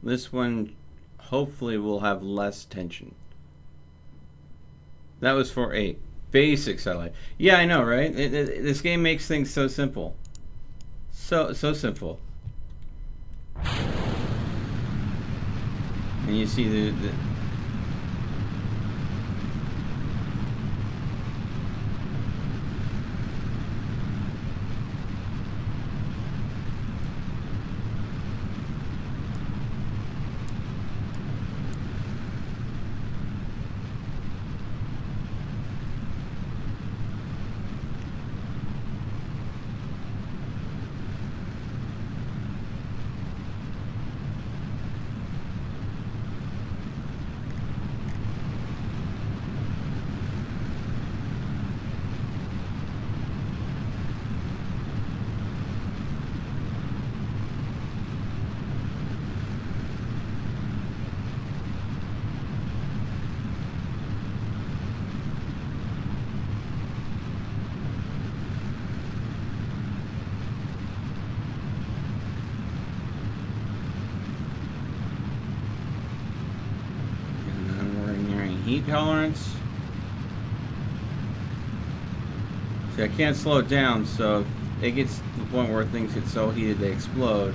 A: This one hopefully will have less tension. That was for a basic satellite. Yeah, I know, right? This game makes things so simple. So simple. And you see the heat tolerance. See, I can't slow it down, so if it gets to the point where things get so heated they explode,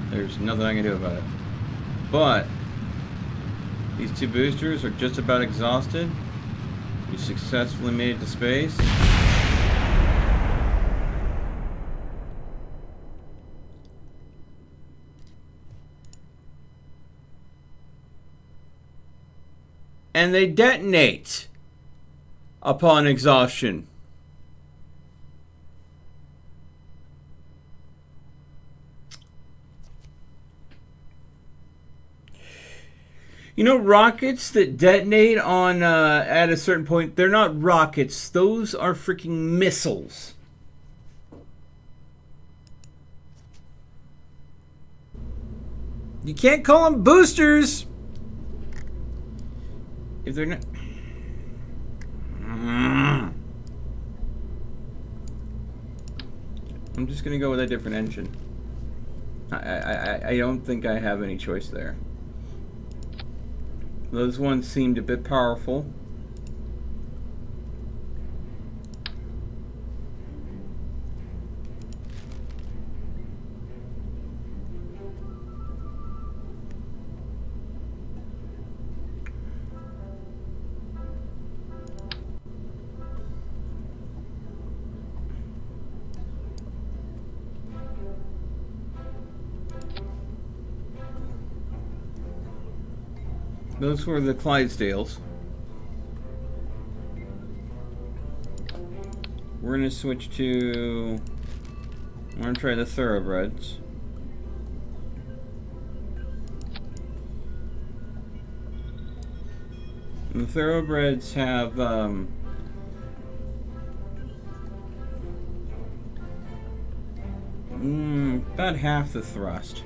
A: there's nothing I can do about it. But these two boosters are just about exhausted. We successfully made it to space. And they detonate upon exhaustion. You know, rockets that detonate on at a certain point, they're not rockets. Those are freaking missiles. You can't call them boosters if they're not. I'm just gonna go with a different engine. I don't think I have any choice there. Those ones seemed a bit powerful. Those were the Clydesdales. We're going to switch to... I'm going to try the Thoroughbreds. And the Thoroughbreds have... about half the thrust.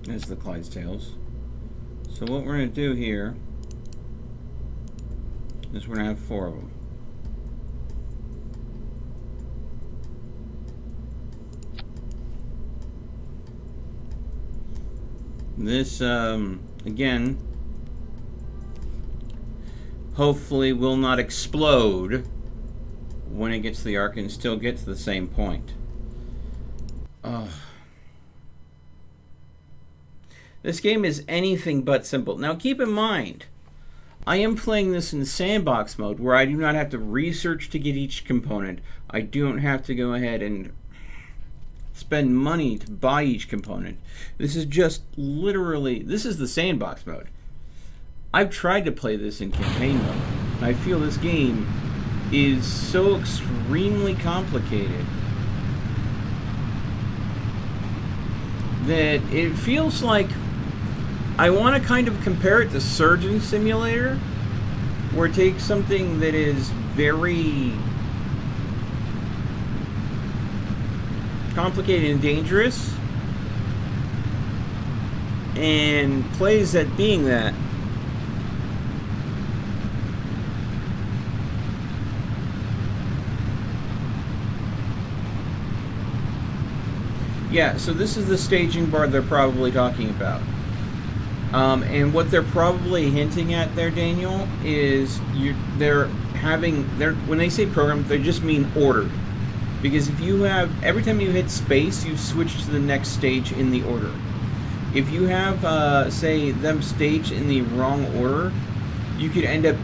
A: As the Clydesdales. So what we're going to do here is we're going to have 4 of them. This, again, hopefully will not explode when it gets to the arc and still get to the same point. This game is anything but simple. Now keep in mind, I am playing this in sandbox mode where I do not have to research to get each component. I don't have to go ahead and spend money to buy each component. This is just literally, this is the sandbox mode. I've tried to play this in campaign mode, and I feel this game is so extremely complicated that it feels like I want to kind of compare it to Surgeon Simulator, where it takes something that is very complicated and dangerous and plays at being that. Yeah, so this is the staging bar they're probably talking about. And what they're probably hinting at there, Daniel, is when they say program, they just mean ordered. Because if you have, every time you hit space, you switch to the next stage in the order. If you have, say, them staged in the wrong order, you could end up,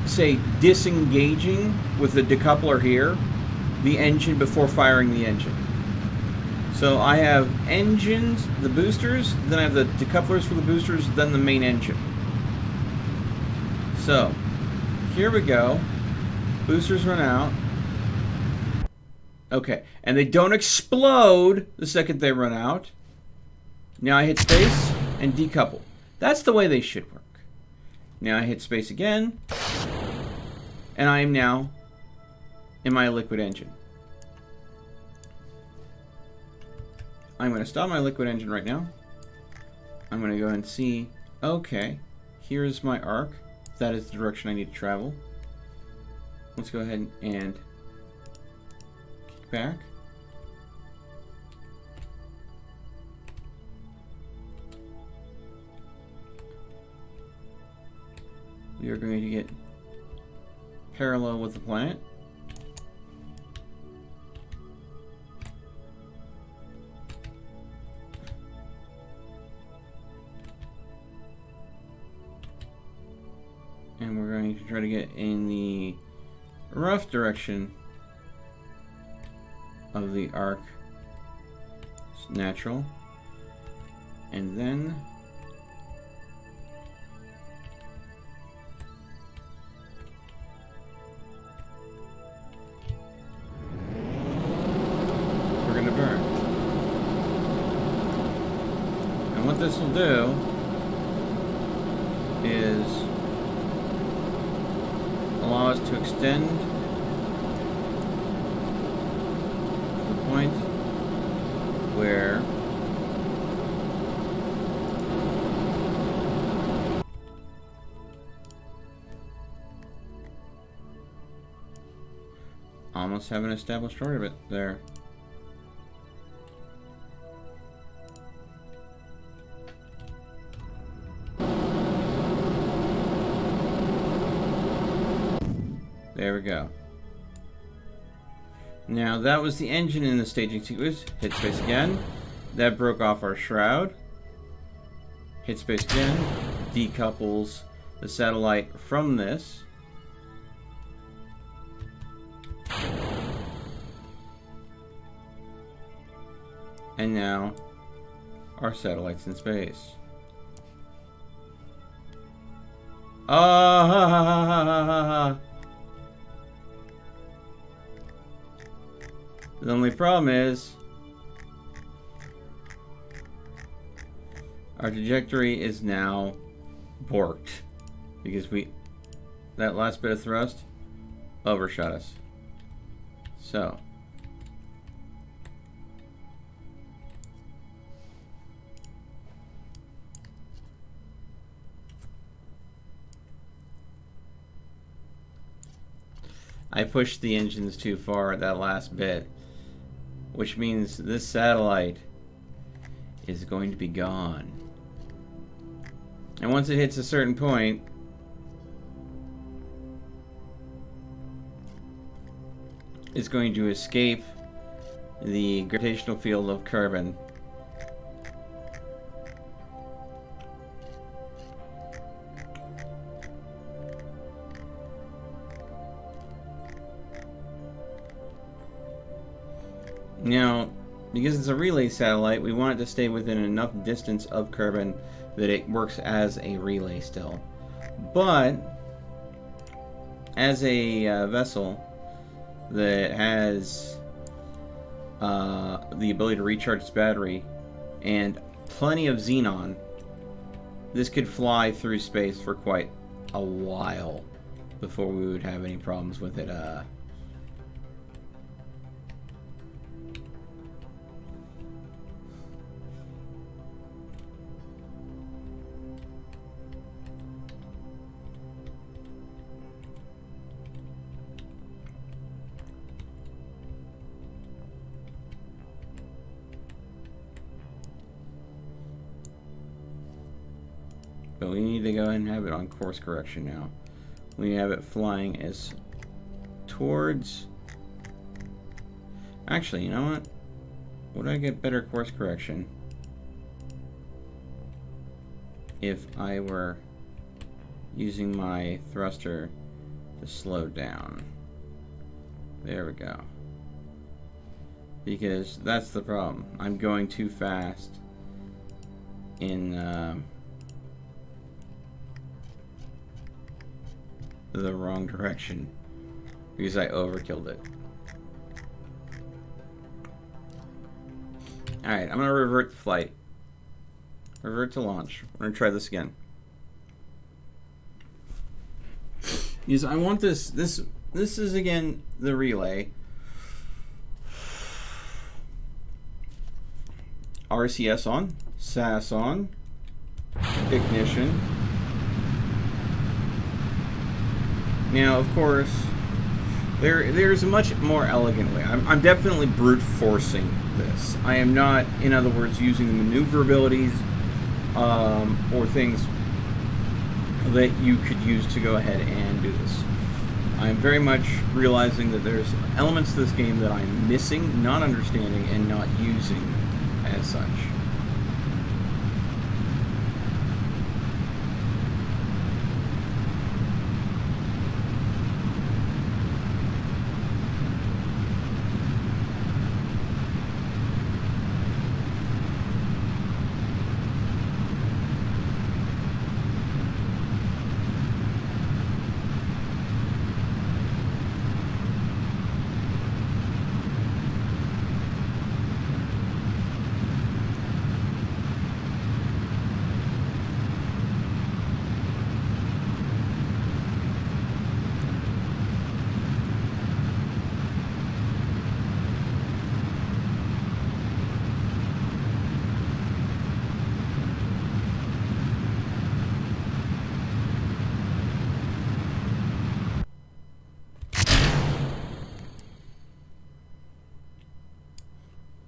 A: say, disengaging with the decoupler here, the engine before firing the engine. So I have engines, the boosters, then I have the decouplers for the boosters, then the main engine. So, here we go. Boosters run out. Okay, and they don't explode the second they run out. Now I hit space and decouple. That's the way they should work. Now I hit space again, and I am now in my liquid engine. I'm going to stop my liquid engine right now. I'm going to go and see, okay, here's my arc. That is the direction I need to travel. Let's go ahead and kick back. We are going to get parallel with the planet. And we're going to try to get in the rough direction of the arc. It's natural. And then we're going to burn. And what this will do is allow us to extend to the point where almost have an established orbit there. There we go. Now that was the engine in the staging sequence. Hit space again. That broke off our shroud. Hit space again. Decouples the satellite from this. And now our satellite's in space. The only problem is our trajectory is now borked because that last bit of thrust overshot us. So I pushed the engines too far at that last bit, which means this satellite is going to be gone. And once it hits a certain point, it's going to escape the gravitational field of Kerbal. Now, because it's a relay satellite, we want it to stay within enough distance of Kerbal that it works as a relay still. But as a vessel that has the ability to recharge its battery and plenty of xenon, this could fly through space for quite a while before we would have any problems with it. But we need to go ahead and have it on course correction now. We have it flying as towards... Actually, you know what? Would I get better course correction if I were using my thruster to slow down? There we go. Because that's the problem. I'm going too fast in the wrong direction because I overkilled it. Alright, I'm going to revert to flight. Revert to launch. We're going to try this again. Because I want this is again the relay. RCS on, SAS on, ignition. Now, of course, there's a much more elegant way. I'm definitely brute forcing this. I am not, in other words, using the maneuverabilities or things that you could use to go ahead and do this. I'm very much realizing that there's elements to this game that I'm missing, not understanding, and not using as such.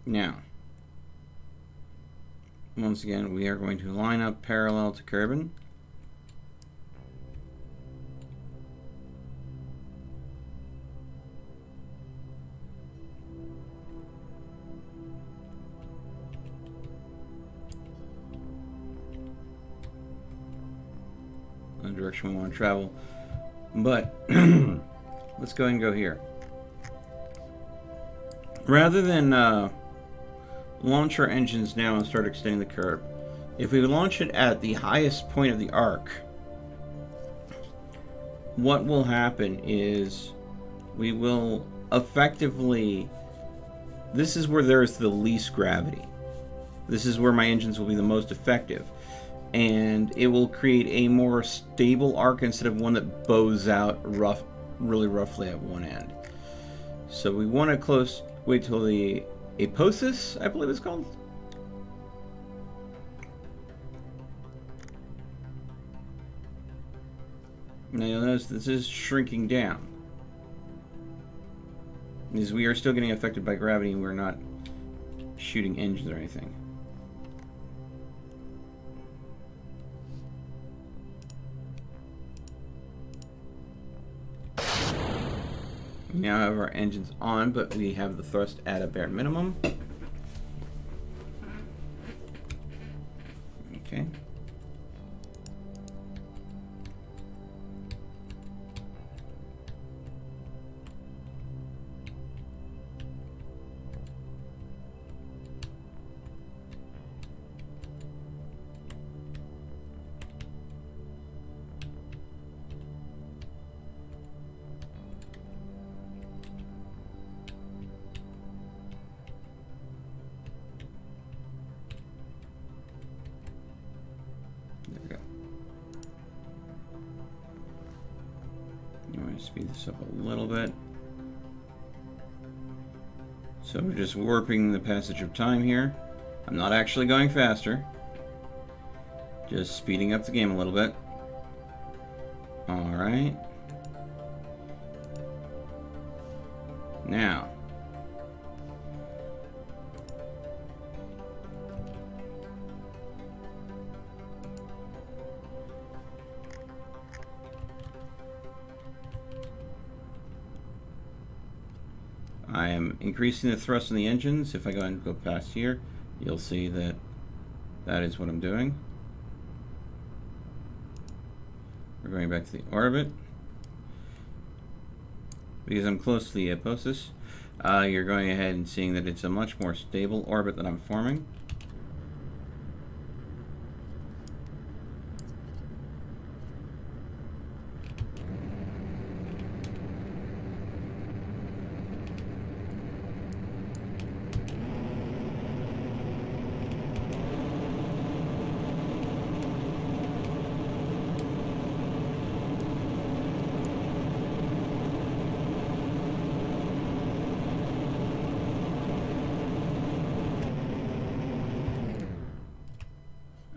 A: Now, once again, we are going to line up parallel to Kerbal. The direction we want to travel. But let's go ahead and go here. Rather than launch our engines now and start extending the curve, if we launch it at the highest point of the arc, what will happen is we will effectively, this is where there's the least gravity. This is where my engines will be the most effective, and it will create a more stable arc instead of one that bows out really roughly at one end. So we want to wait till the aposis, I believe it's called. Now you'll notice this is shrinking down, because we are still getting affected by gravity and we're not shooting engines or anything. We now have our engines on, but we have the thrust at a bare minimum. Okay. Speed this up a little bit. So we're just warping the passage of time here. I'm not actually going faster. Just speeding up the game a little bit. Alright. Now. I am increasing the thrust on the engines. If I go ahead and go past here, you'll see that that is what I'm doing. We're going back to the orbit. Because I'm close to the aposis, you're going ahead and seeing that it's a much more stable orbit that I'm forming.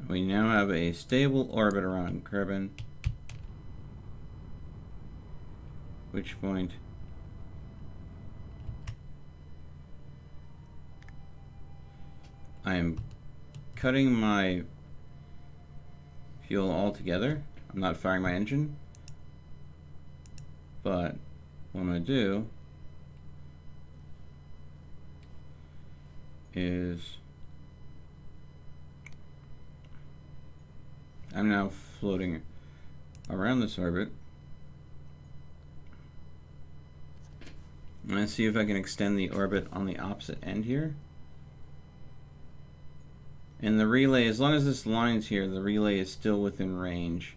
A: We now have a stable orbit around Kerbal, which point I am cutting my fuel altogether. I'm not firing my engine, but what I'm going to do is I'm now floating around this orbit. Let's see if I can extend the orbit on the opposite end here. And the relay, as long as this line's here, the relay is still within range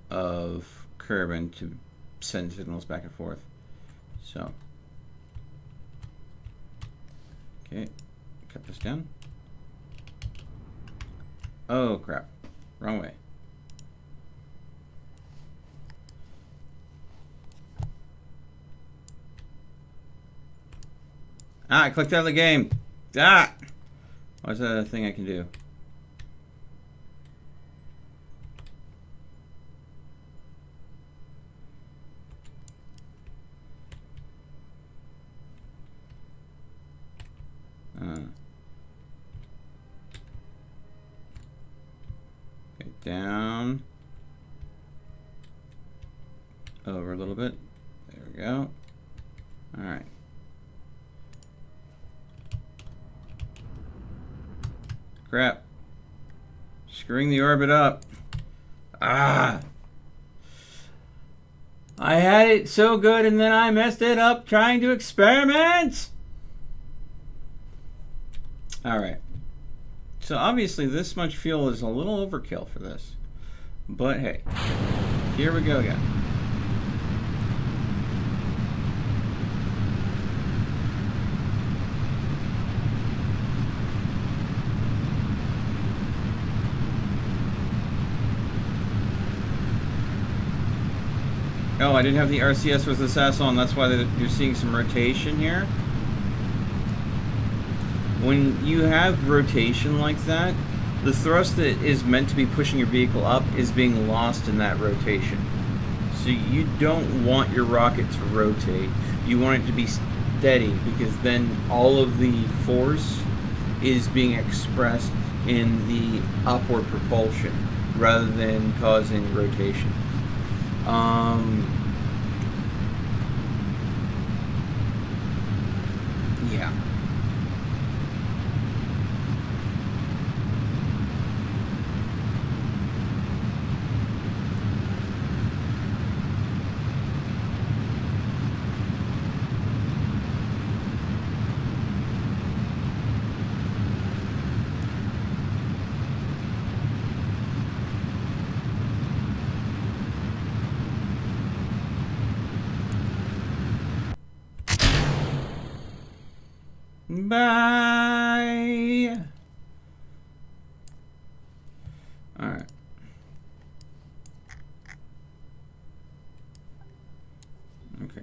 A: of Kerbal to send signals back and forth. So, okay, cut this down. Oh crap. Wrong way. Ah, I clicked out of the game. Ah! What's that other thing I can do? Down, over a little bit. There we go. All right. Crap. Screwing the orbit up. Ah! I had it so good and then I messed it up trying to experiment! All right. So obviously this much fuel is a little overkill for this. But hey, here we go again. Oh, I didn't have the RCS with the SAS on, that's why you're seeing some rotation here. When you have rotation like that, the thrust that is meant to be pushing your vehicle up is being lost in that rotation. So you don't want your rocket to rotate. You want it to be steady, because then all of the force is being expressed in the upward propulsion rather than causing rotation. Yeah. Bye. All right. Okay.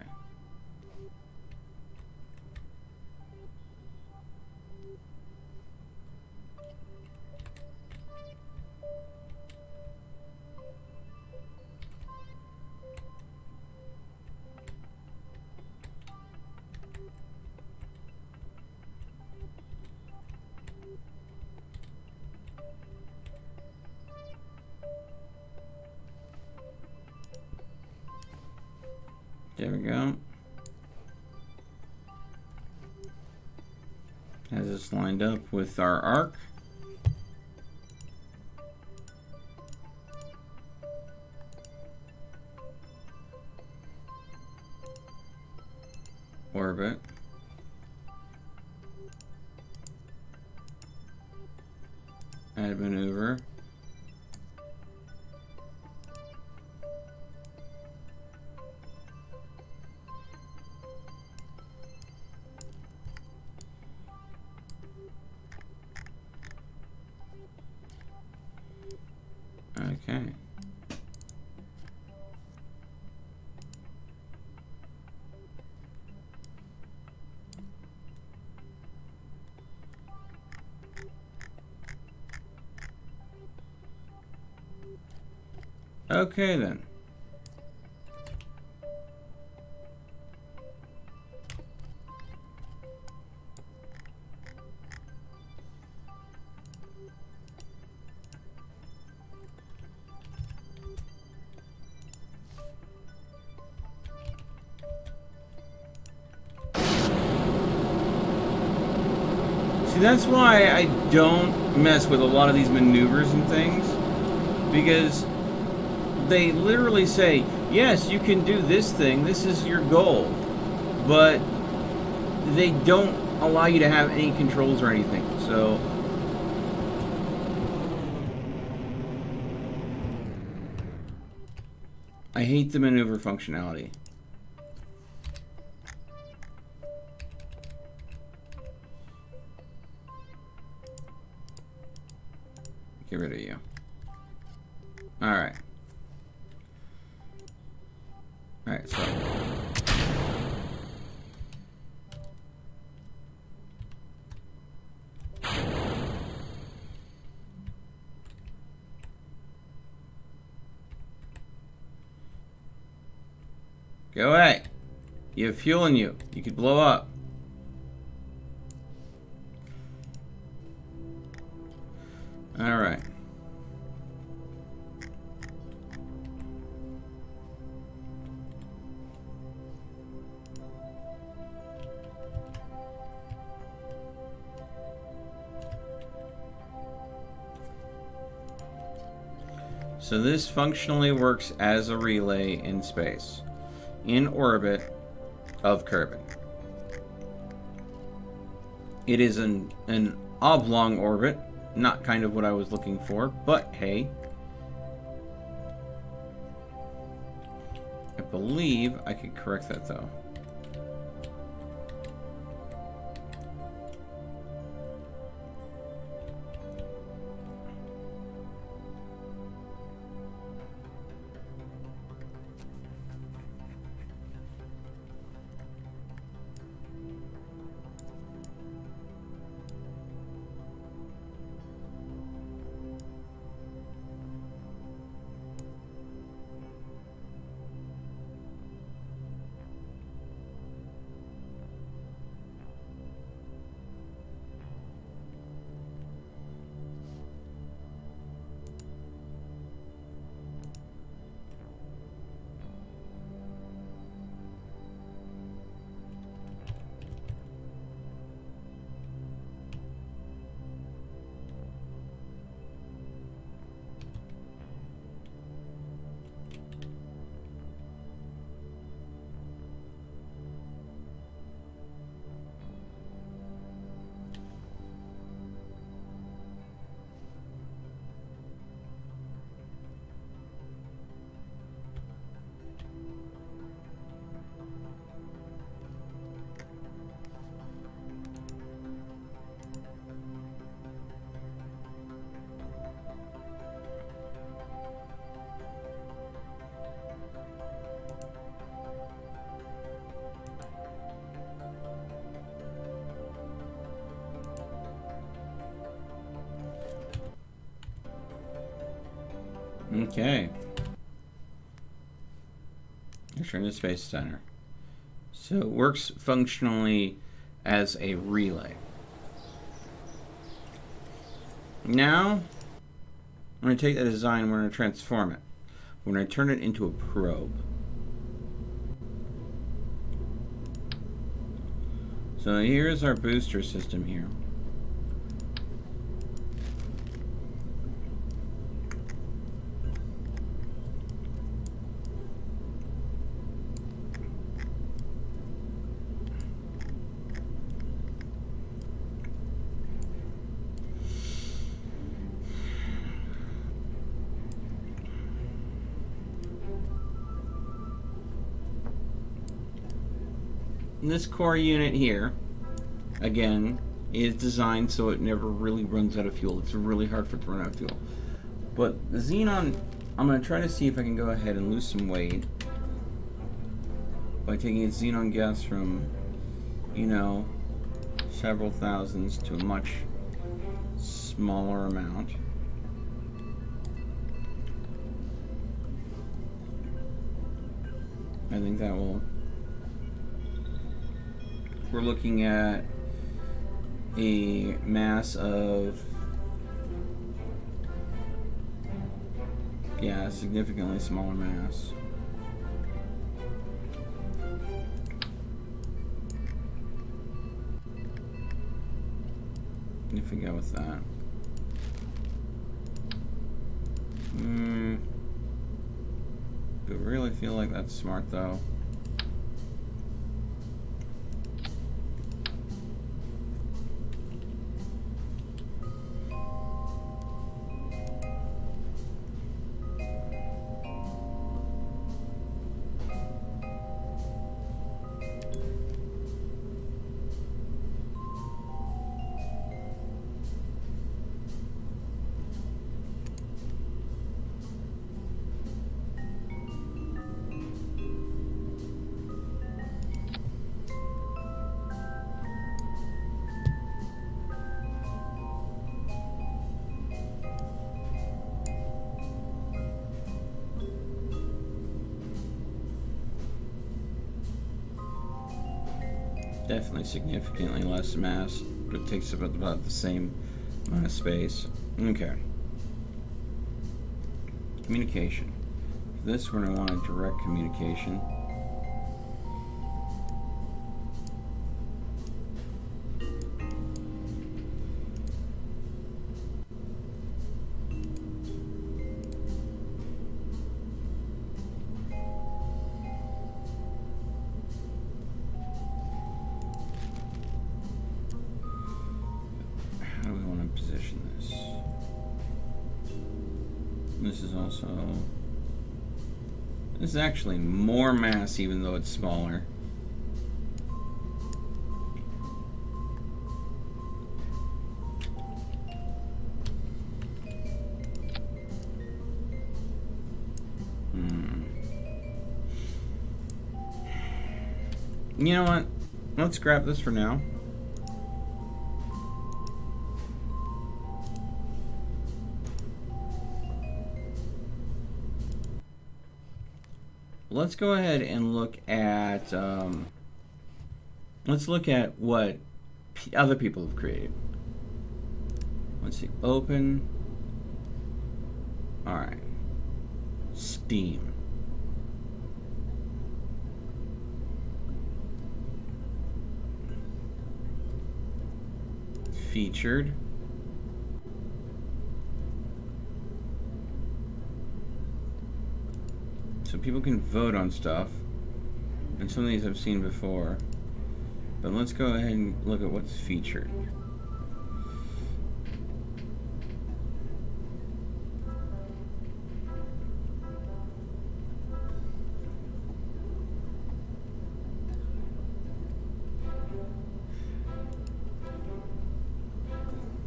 A: There we go. Has this lined up with our arc. Orbit. Add maneuver. Okay. Okay then. See, that's why I don't mess with a lot of these maneuvers and things, because they literally say, yes, you can do this thing, this is your goal, but they don't allow you to have any controls or anything. So I hate the maneuver functionality. Get rid of you. Alright. Alright, so go away. You have fuel in you. You could blow up. Alright. So this functionally works as a relay in space, in orbit of Kerbal. It is an oblong orbit, not kind of what I was looking for, but hey. I believe I could correct that though. Okay. Return to Space Center. So it works functionally as a relay. Now, I'm going to take that design and we're going to transform it. We're going to turn it into a probe. So here's our booster system here. This core unit here, again, is designed so it never really runs out of fuel. It's really hard for it to run out of fuel. But the xenon, I'm going to try to see if I can go ahead and lose some weight by taking its xenon gas from, you know, several thousands to a much smaller amount. I think that will... We're looking at a mass of, yeah, a significantly smaller mass. If we go with that. Do I really feel like that's smart though? Definitely significantly less mass, but it takes up about the same amount of space. Okay. Communication. For this, we're going to want a direct communication. This is also... This is actually more mass even though it's smaller. You know what? Let's scrap this for now. Let's go ahead and look at what other people have created. Let's see, open. All right, Steam. Featured. So people can vote on stuff, and some of these I've seen before, but let's go ahead and look at what's featured.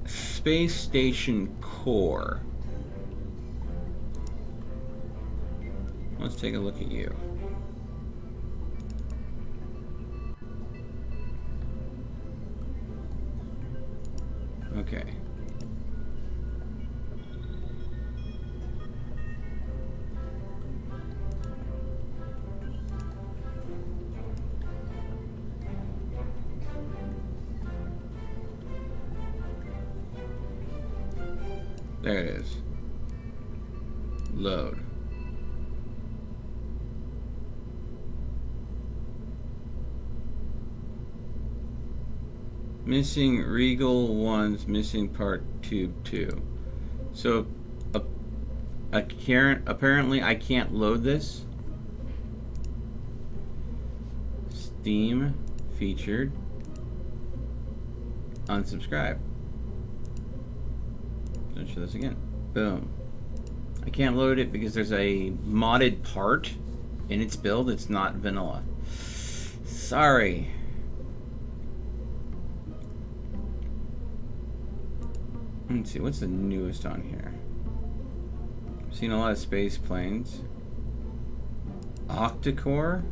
A: Space Station Core. Let's take a look at you. Okay. There it is. Load. Missing Regal 1's missing part tube 2. So, apparently I can't load this. Steam featured. Unsubscribe. Let's show this again. Boom. I can't load it because there's a modded part in its build. It's not vanilla. Sorry. Let's see, what's the newest on here? I've seen a lot of space planes. Octocore?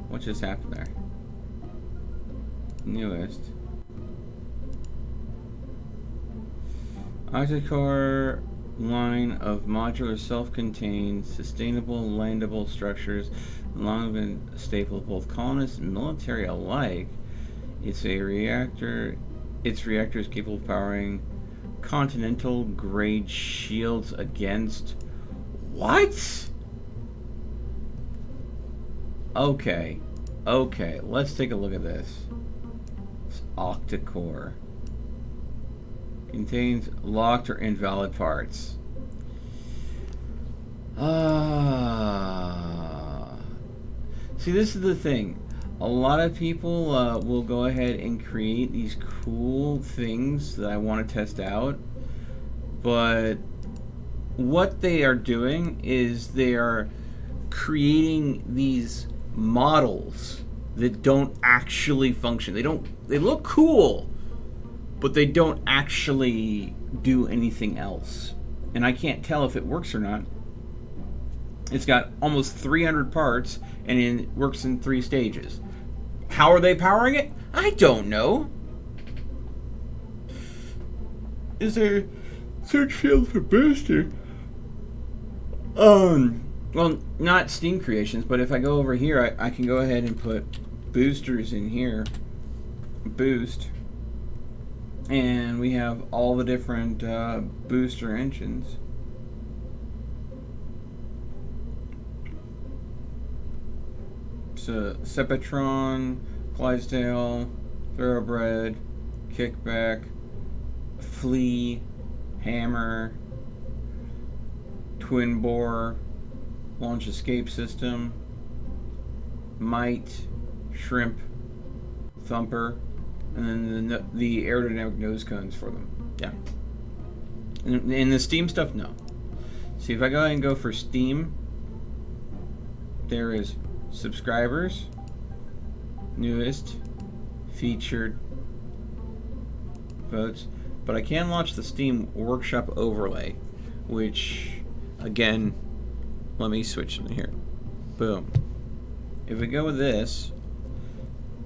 A: What just happened there? Newest. Octocore line of modular, self-contained, sustainable, landable structures, long been a staple of both colonists and military alike. Its reactor is capable of powering continental grade shields against what? Okay, let's take a look at this. It's Octocore. Contains locked or invalid parts. See, this is the thing. A lot of people will go ahead and create these cool things that I want to test out, but what they are doing is they are creating these models that don't actually function. They look cool, but they don't actually do anything else. And I can't tell if it works or not. It's got almost 300 parts, and it works in 3 stages. How are they powering it? I don't know. Is there a search field for booster? Well, not Steam Creations, but if I go over here, I can go ahead and put boosters in here. Boost. And we have all the different booster engines. So, Sepatron, Clydesdale, Thoroughbred, Kickback, Flea, Hammer, Twin Bore, Launch Escape System, Mite, Shrimp, Thumper, and then the aerodynamic nose cones for them. Yeah. And the Steam stuff, no. See, if I go ahead and go for Steam, there is subscribers, newest, featured, votes, but I can launch the Steam Workshop overlay, which, again, let me switch in here. Boom. If we go with this,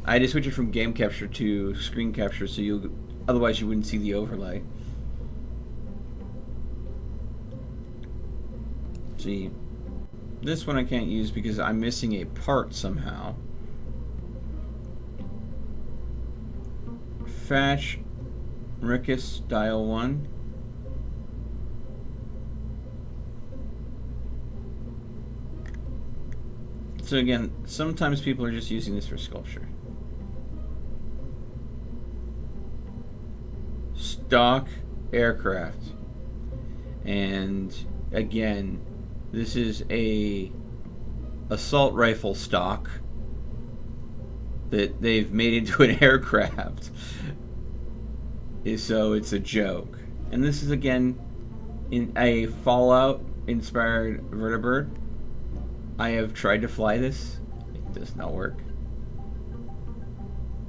A: I had to switch it from game capture to screen capture, so otherwise you wouldn't see the overlay. See, this one I can't use because I'm missing a part somehow. Fatch Rickus Dial 1. So again, sometimes people are just using this for sculpture. Stock aircraft. And again, this is a assault rifle stock that they've made into an aircraft. So it's a joke. And this is again in a Fallout inspired vertibird. I have tried to fly this. It does not work.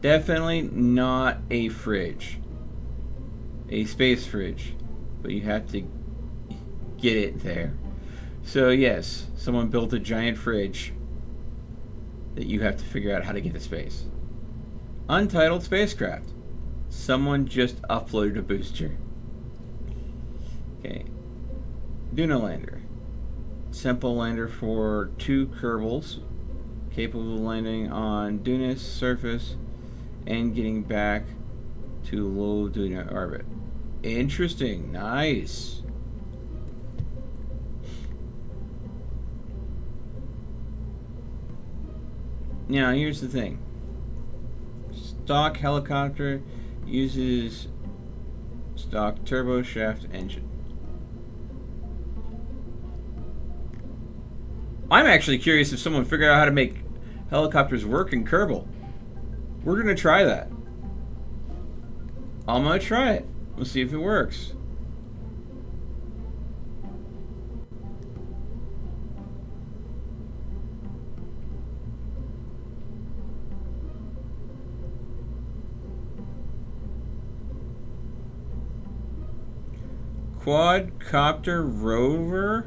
A: Definitely not a fridge. A space fridge. But you have to get it there. So yes, someone built a giant fridge that you have to figure out how to get to space. Untitled spacecraft. Someone just uploaded a booster. Okay. Duna lander. Simple lander for 2 Kerbals, capable of landing on Duna's surface and getting back to low Duna orbit. Interesting. Nice. Now, here's the thing. stock helicopter uses stock turboshaft engine. I'm actually curious if someone figured out how to make helicopters work in Kerbal. We're gonna try that. I'm gonna try it. Let's see if it works. Quadcopter rover.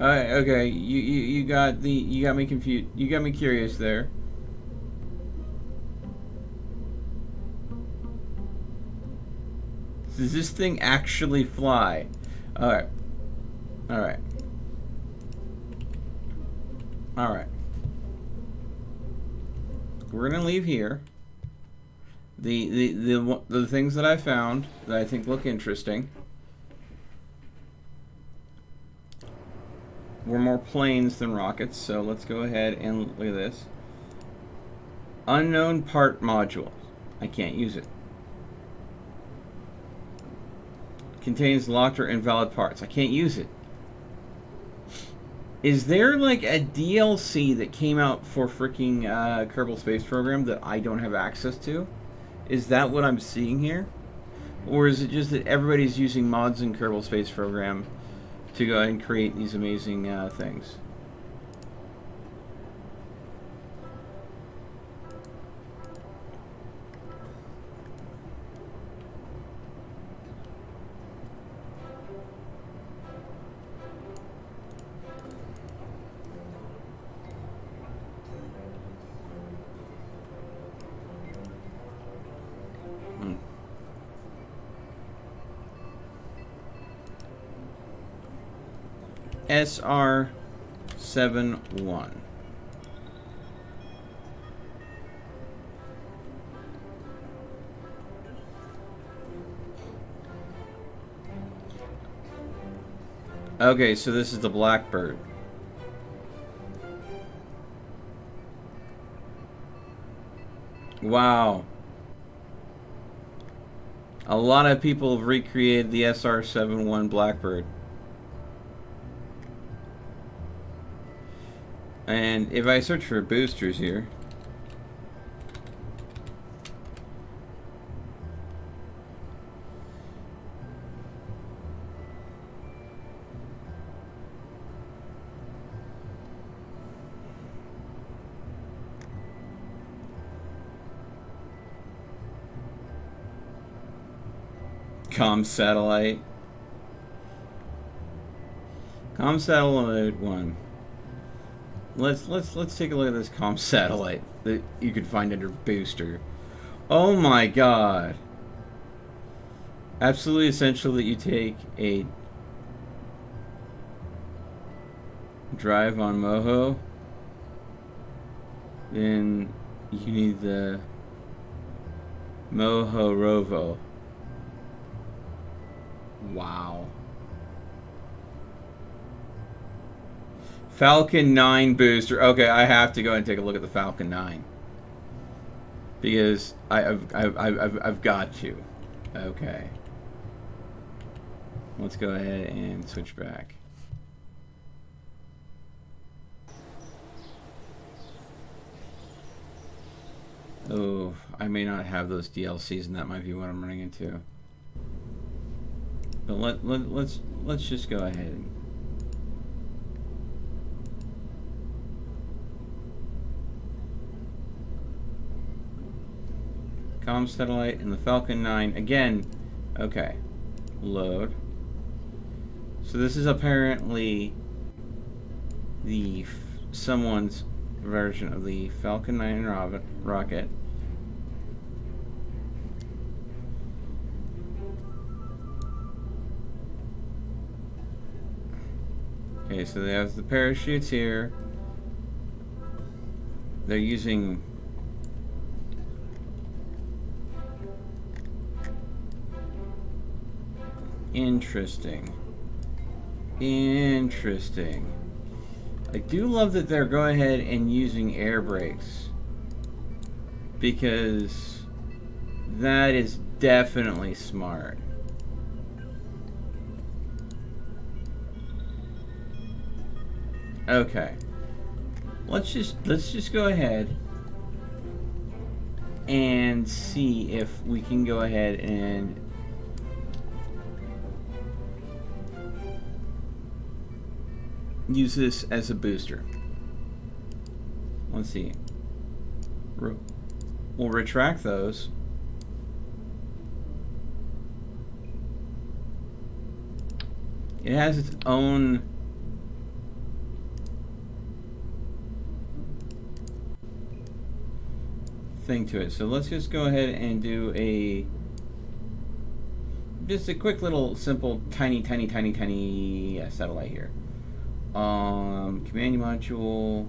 A: Okay, you got me confused. You got me curious there. Does this thing actually fly? Alright. Alright. Alright. We're gonna leave here. The things that I found that I think look interesting were more planes than rockets, so let's go ahead and look at this. Unknown part module. I can't use it. Contains locked or invalid parts. I can't use it. Is there like a DLC that came out for freaking Kerbal Space Program that I don't have access to? Is that what I'm seeing here? Or is it just that everybody's using mods in Kerbal Space Program to go ahead and create these amazing things? SR-71. Okay, so this is the Blackbird. Wow. A lot of people have recreated the SR-71 Blackbird. And if I search for boosters here, comm satellite 1. Let's take a look at this comm satellite that you can find under booster. Oh my god. Absolutely essential that you take a drive on Moho. Then you need the Moho Rovo. Wow. Falcon 9 booster. Okay, I have to go and take a look at the Falcon 9 because I've got to. Okay. Let's go ahead and switch back. Oh, I may not have those DLCs, and that might be what I'm running into. But let's just go ahead and comm satellite and the Falcon 9 again. Okay, load. So this is apparently the someone's version of the Falcon 9 rocket. Okay, so they have the parachutes here. They're using interesting. I do love that they're going ahead and using air brakes because that is definitely smart. Okay. Let's just go ahead and see if we can go ahead and use this as a booster. Let's see. We'll retract those. It has its own thing to it. So let's just go ahead and do just a quick little simple tiny satellite here. Command module.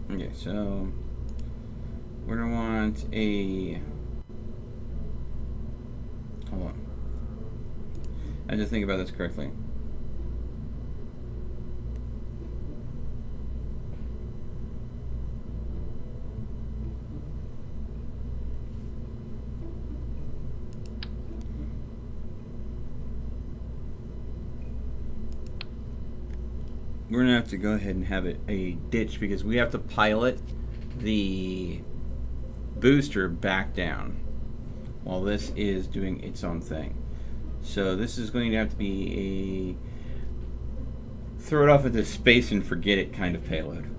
A: Okay, so we're gonna want a. Hold on. I have to think about this correctly. We're gonna have to go ahead and have it a ditch because we have to pilot the booster back down while this is doing its own thing. So this is going to have to be a throw it off into space and forget it kind of payload.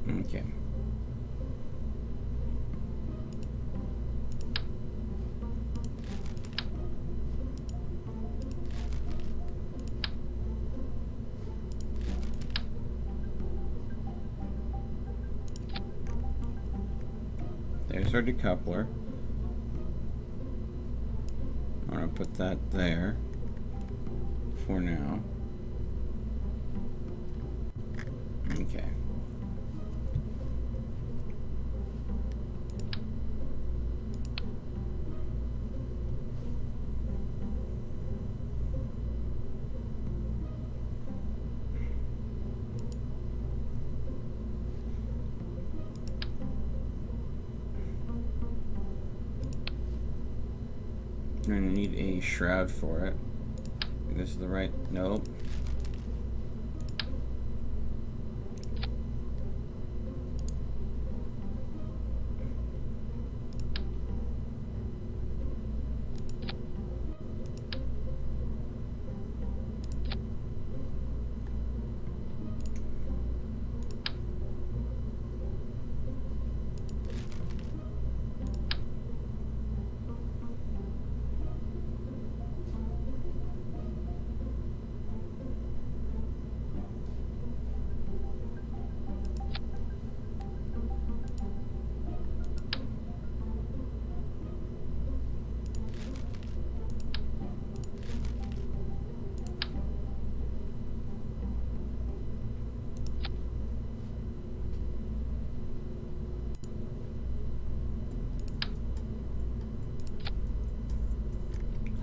A: Okay. There's our decoupler. I'm going to put that there for now. Okay. I'm going to need a shroud for it. This is the right... Nope.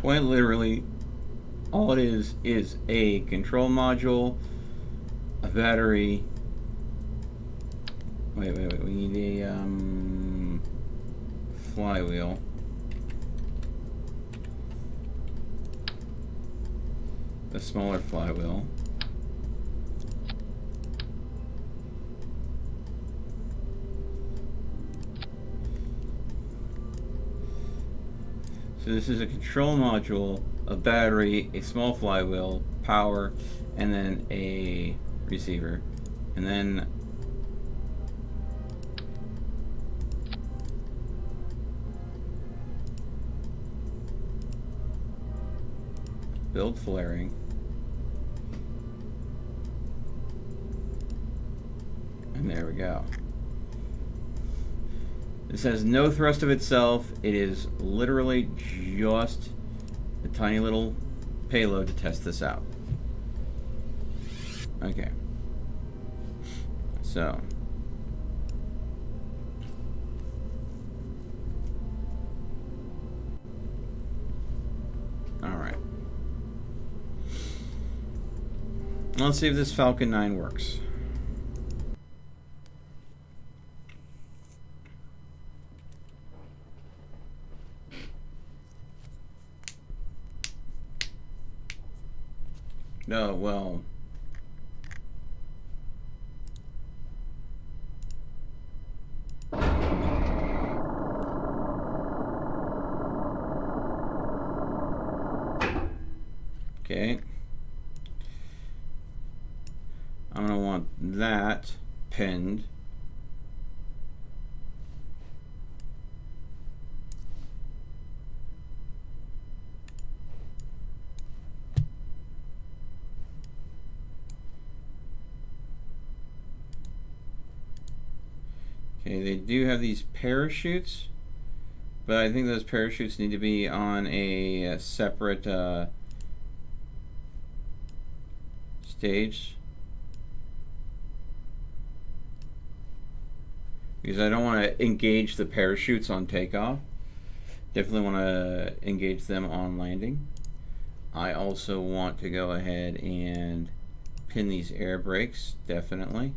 A: Quite literally, all it is a control module, a battery. Wait. We need a flywheel. A smaller flywheel. So this is a control module, a battery, a small flywheel, power, and then a receiver. And then build flaring. And there we go. This has no thrust of itself. It is literally just a tiny little payload to test this out. Okay. So. Alright. Let's see if this Falcon 9 works. No, well. Okay. I'm going to want that pinned. Okay, they do have these parachutes, but I think those parachutes need to be on a separate stage, because I don't want to engage the parachutes on takeoff. Definitely want to engage them on landing. I also want to go ahead and pin these air brakes, definitely.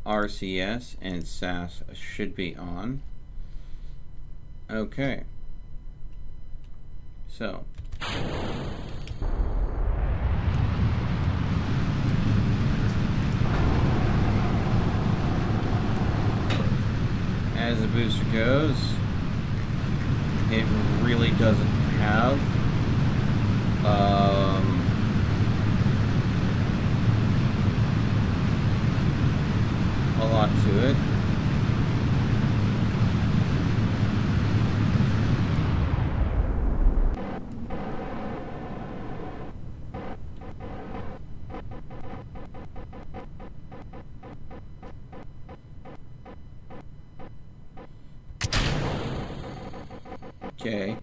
A: RCS and SAS should be on. Okay. So. As the booster goes, it really doesn't have a lot to it. Okay.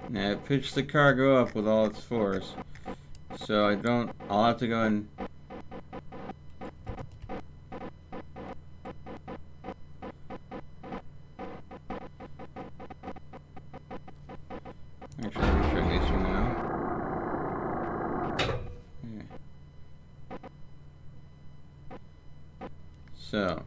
A: Now it pitched the cargo up with all its force, so I'll have to go and actually let me try these for now. Yeah. So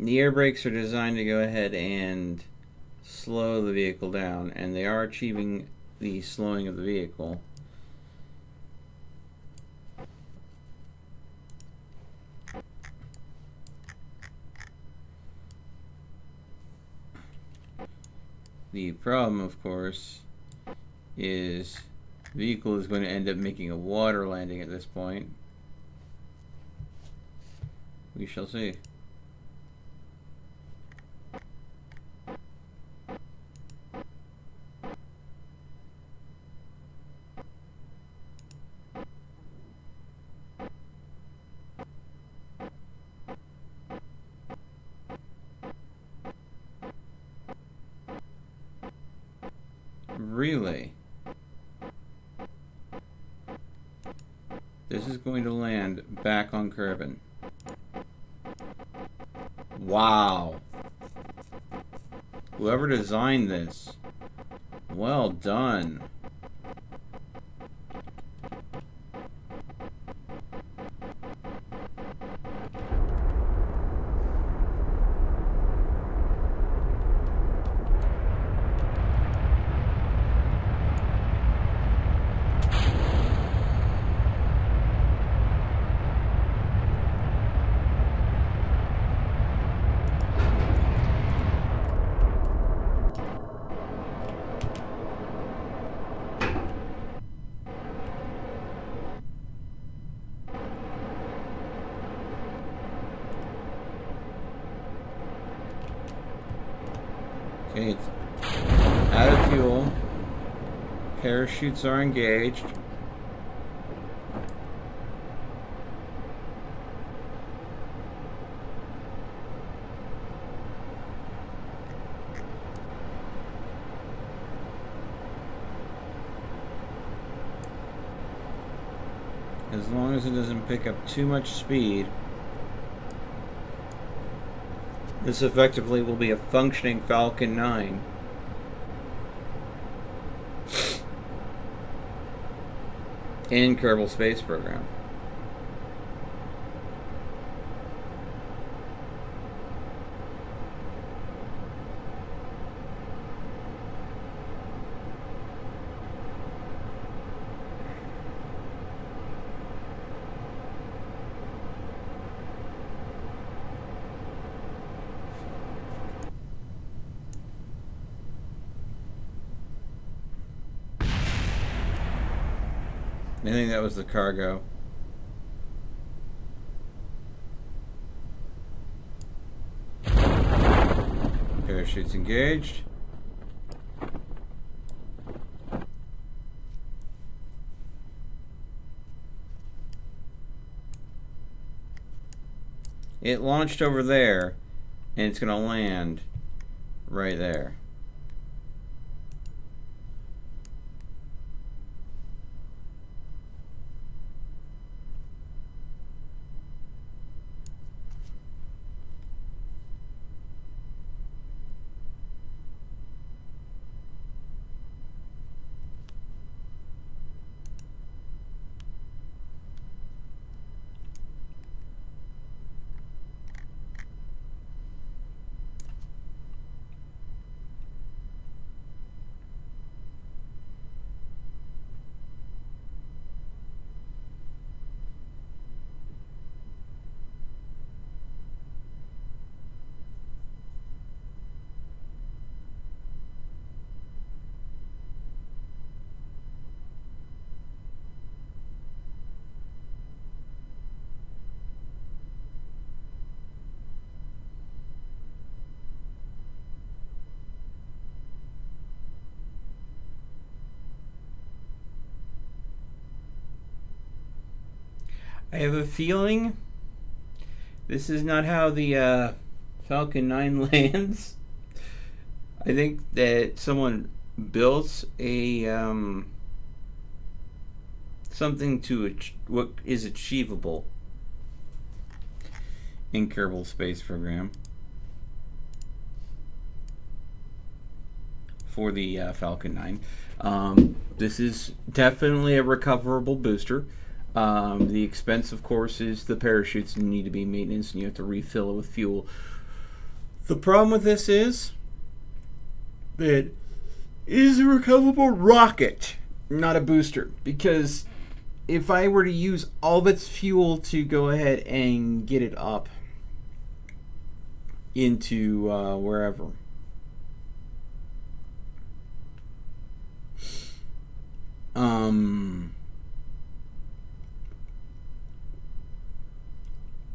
A: the air brakes are designed to go ahead and slow the vehicle down, and they are achieving the slowing of the vehicle. The problem, of course, is the vehicle is going to end up making a water landing at this point. We shall see. Really? This is going to land back on Kerbin. Wow. Whoever designed this, well done. Okay, it's out of fuel. Parachutes are engaged. As long as it doesn't pick up too much speed, this effectively will be a functioning Falcon 9. In Kerbal Space Program. I think that was the cargo. Parachutes engaged. It launched over there, and it's going to land right there. I have a feeling this is not how the Falcon 9 lands. I think that someone built a something to what is achievable in Kerbal Space Program for the Falcon 9. This is definitely a recoverable booster. The expense, of course, is the parachutes need to be maintenance and you have to refill it with fuel. The problem with this is that it is a recoverable rocket, not a booster. Because if I were to use all of its fuel to go ahead and get it up into wherever,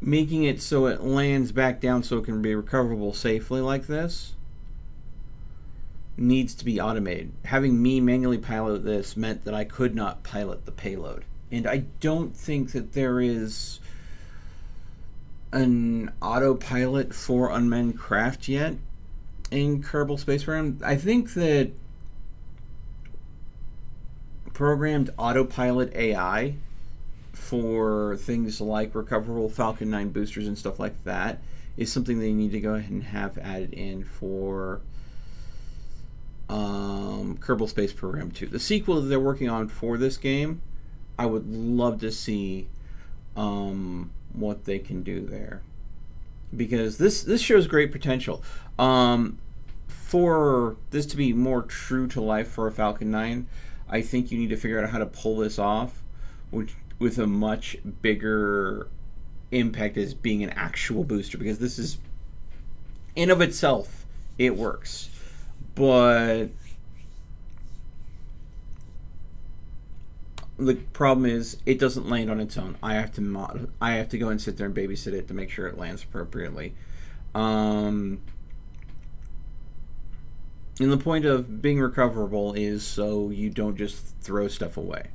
A: making it so it lands back down so it can be recoverable safely like this needs to be automated. Having me manually pilot this meant that I could not pilot the payload. And I don't think that there is an autopilot for unmanned craft yet in Kerbal Space Program. I think that programmed autopilot AI for things like recoverable Falcon 9 boosters and stuff like that is something they need to go ahead and have added in for Kerbal Space Program 2. The sequel that they're working on for this game, I would love to see what they can do there. Because this shows great potential. For this to be more true to life for a Falcon 9, I think you need to figure out how to pull this off with a much bigger impact as being an actual booster, because this is, in of itself, it works. But the problem is it doesn't land on its own. I have to go and sit there and babysit it to make sure it lands appropriately. And the point of being recoverable is so you don't just throw stuff away.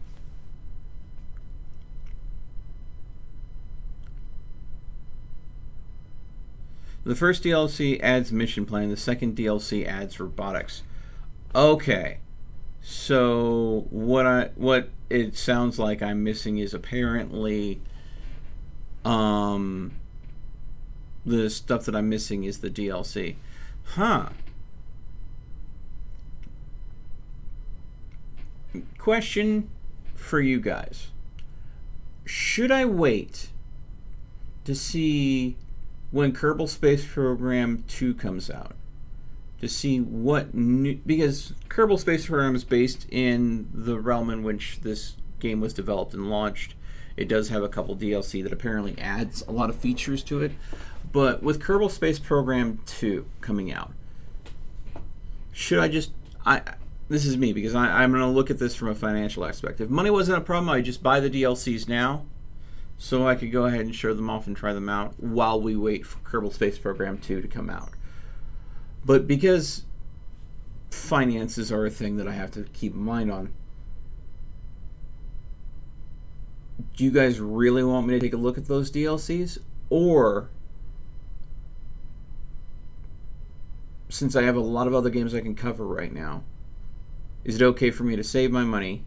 A: The first DLC adds mission plan. The second DLC adds robotics. Okay. So what it sounds like I'm missing is apparently the stuff that I'm missing is the DLC. Huh. Question for you guys. Should I wait to see when Kerbal Space Program 2 comes out? To see what new... Because Kerbal Space Program is based in the realm in which this game was developed and launched. It does have a couple DLC that apparently adds a lot of features to it. But with Kerbal Space Program 2 coming out, should I just... This is me, because I'm going to look at this from a financial aspect. If money wasn't a problem, I'd just buy the DLCs now, so I could go ahead and show them off and try them out while we wait for Kerbal Space Program 2 to come out. But because finances are a thing that I have to keep in mind on, do you guys really want me to take a look at those DLCs? Or, since I have a lot of other games I can cover right now, is it okay for me to save my money,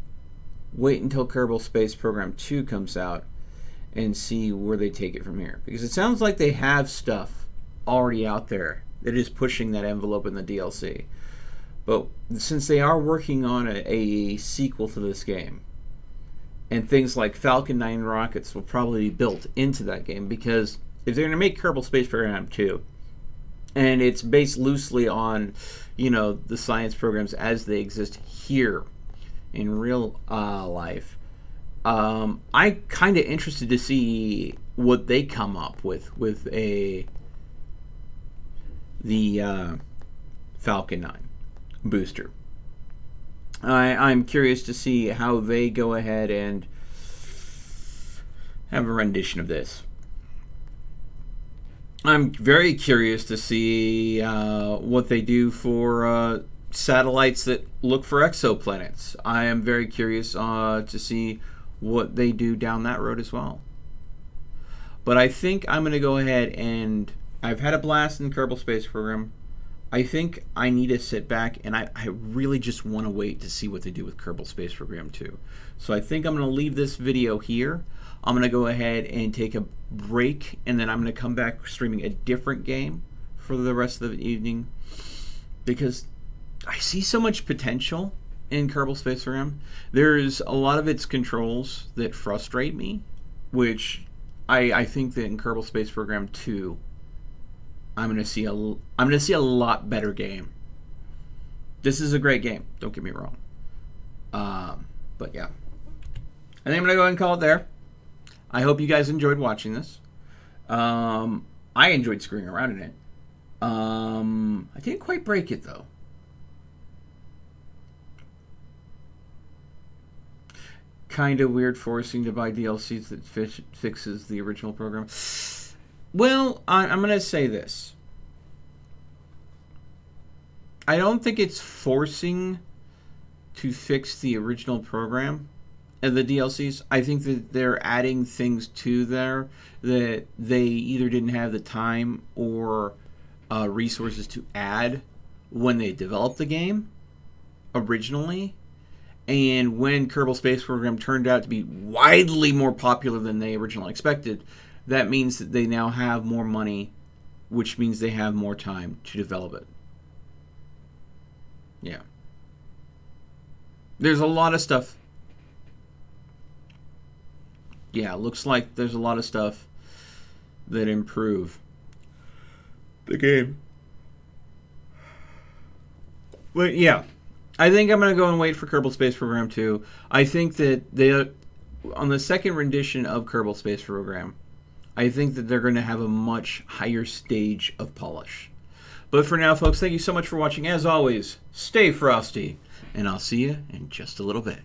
A: wait until Kerbal Space Program 2 comes out, and see where they take it from here? Because it sounds like they have stuff already out there that is pushing that envelope in the DLC. But since they are working on a sequel to this game, and things like Falcon 9 rockets will probably be built into that game, because if they're going to make Kerbal Space Program 2, and it's based loosely on, you know, the science programs as they exist here in real life, I'm kind of interested to see what they come up with the Falcon 9 booster. I'm curious to see how they go ahead and have a rendition of this. I'm very curious to see what they do for satellites that look for exoplanets. I am very curious to see what they do down that road as well. But I think I'm going to go ahead and... I've had a blast in Kerbal Space Program. I think I need to sit back, and I really just want to wait to see what they do with Kerbal Space Program 2. So I think I'm going to leave this video here. I'm going to go ahead and take a break, and then I'm going to come back streaming a different game for the rest of the evening, because I see so much potential in Kerbal Space Program. There's a lot of its controls that frustrate me, which I think that in Kerbal Space Program 2, I'm going to see a lot better game. This is a great game, don't get me wrong. But yeah, I think I'm going to go ahead and call it there. I hope you guys enjoyed watching this. I enjoyed screwing around in it. I didn't quite break it, though. Kind of weird forcing to buy DLCs that fixes the original program. Well, I'm going to say this. I don't think it's forcing to fix the original program and the DLCs. I think that they're adding things to there that they either didn't have the time or resources to add when they developed the game originally. And when Kerbal Space Program turned out to be widely more popular than they originally expected, that means that they now have more money, which means they have more time to develop it. Yeah. There's a lot of stuff. Yeah, looks like there's a lot of stuff that improve the game. But yeah, I think I'm going to go and wait for Kerbal Space Program 2. I think that on the second rendition of Kerbal Space Program, I think that they're going to have a much higher stage of polish. But for now, folks, thank you so much for watching. As always, stay frosty, and I'll see you in just a little bit.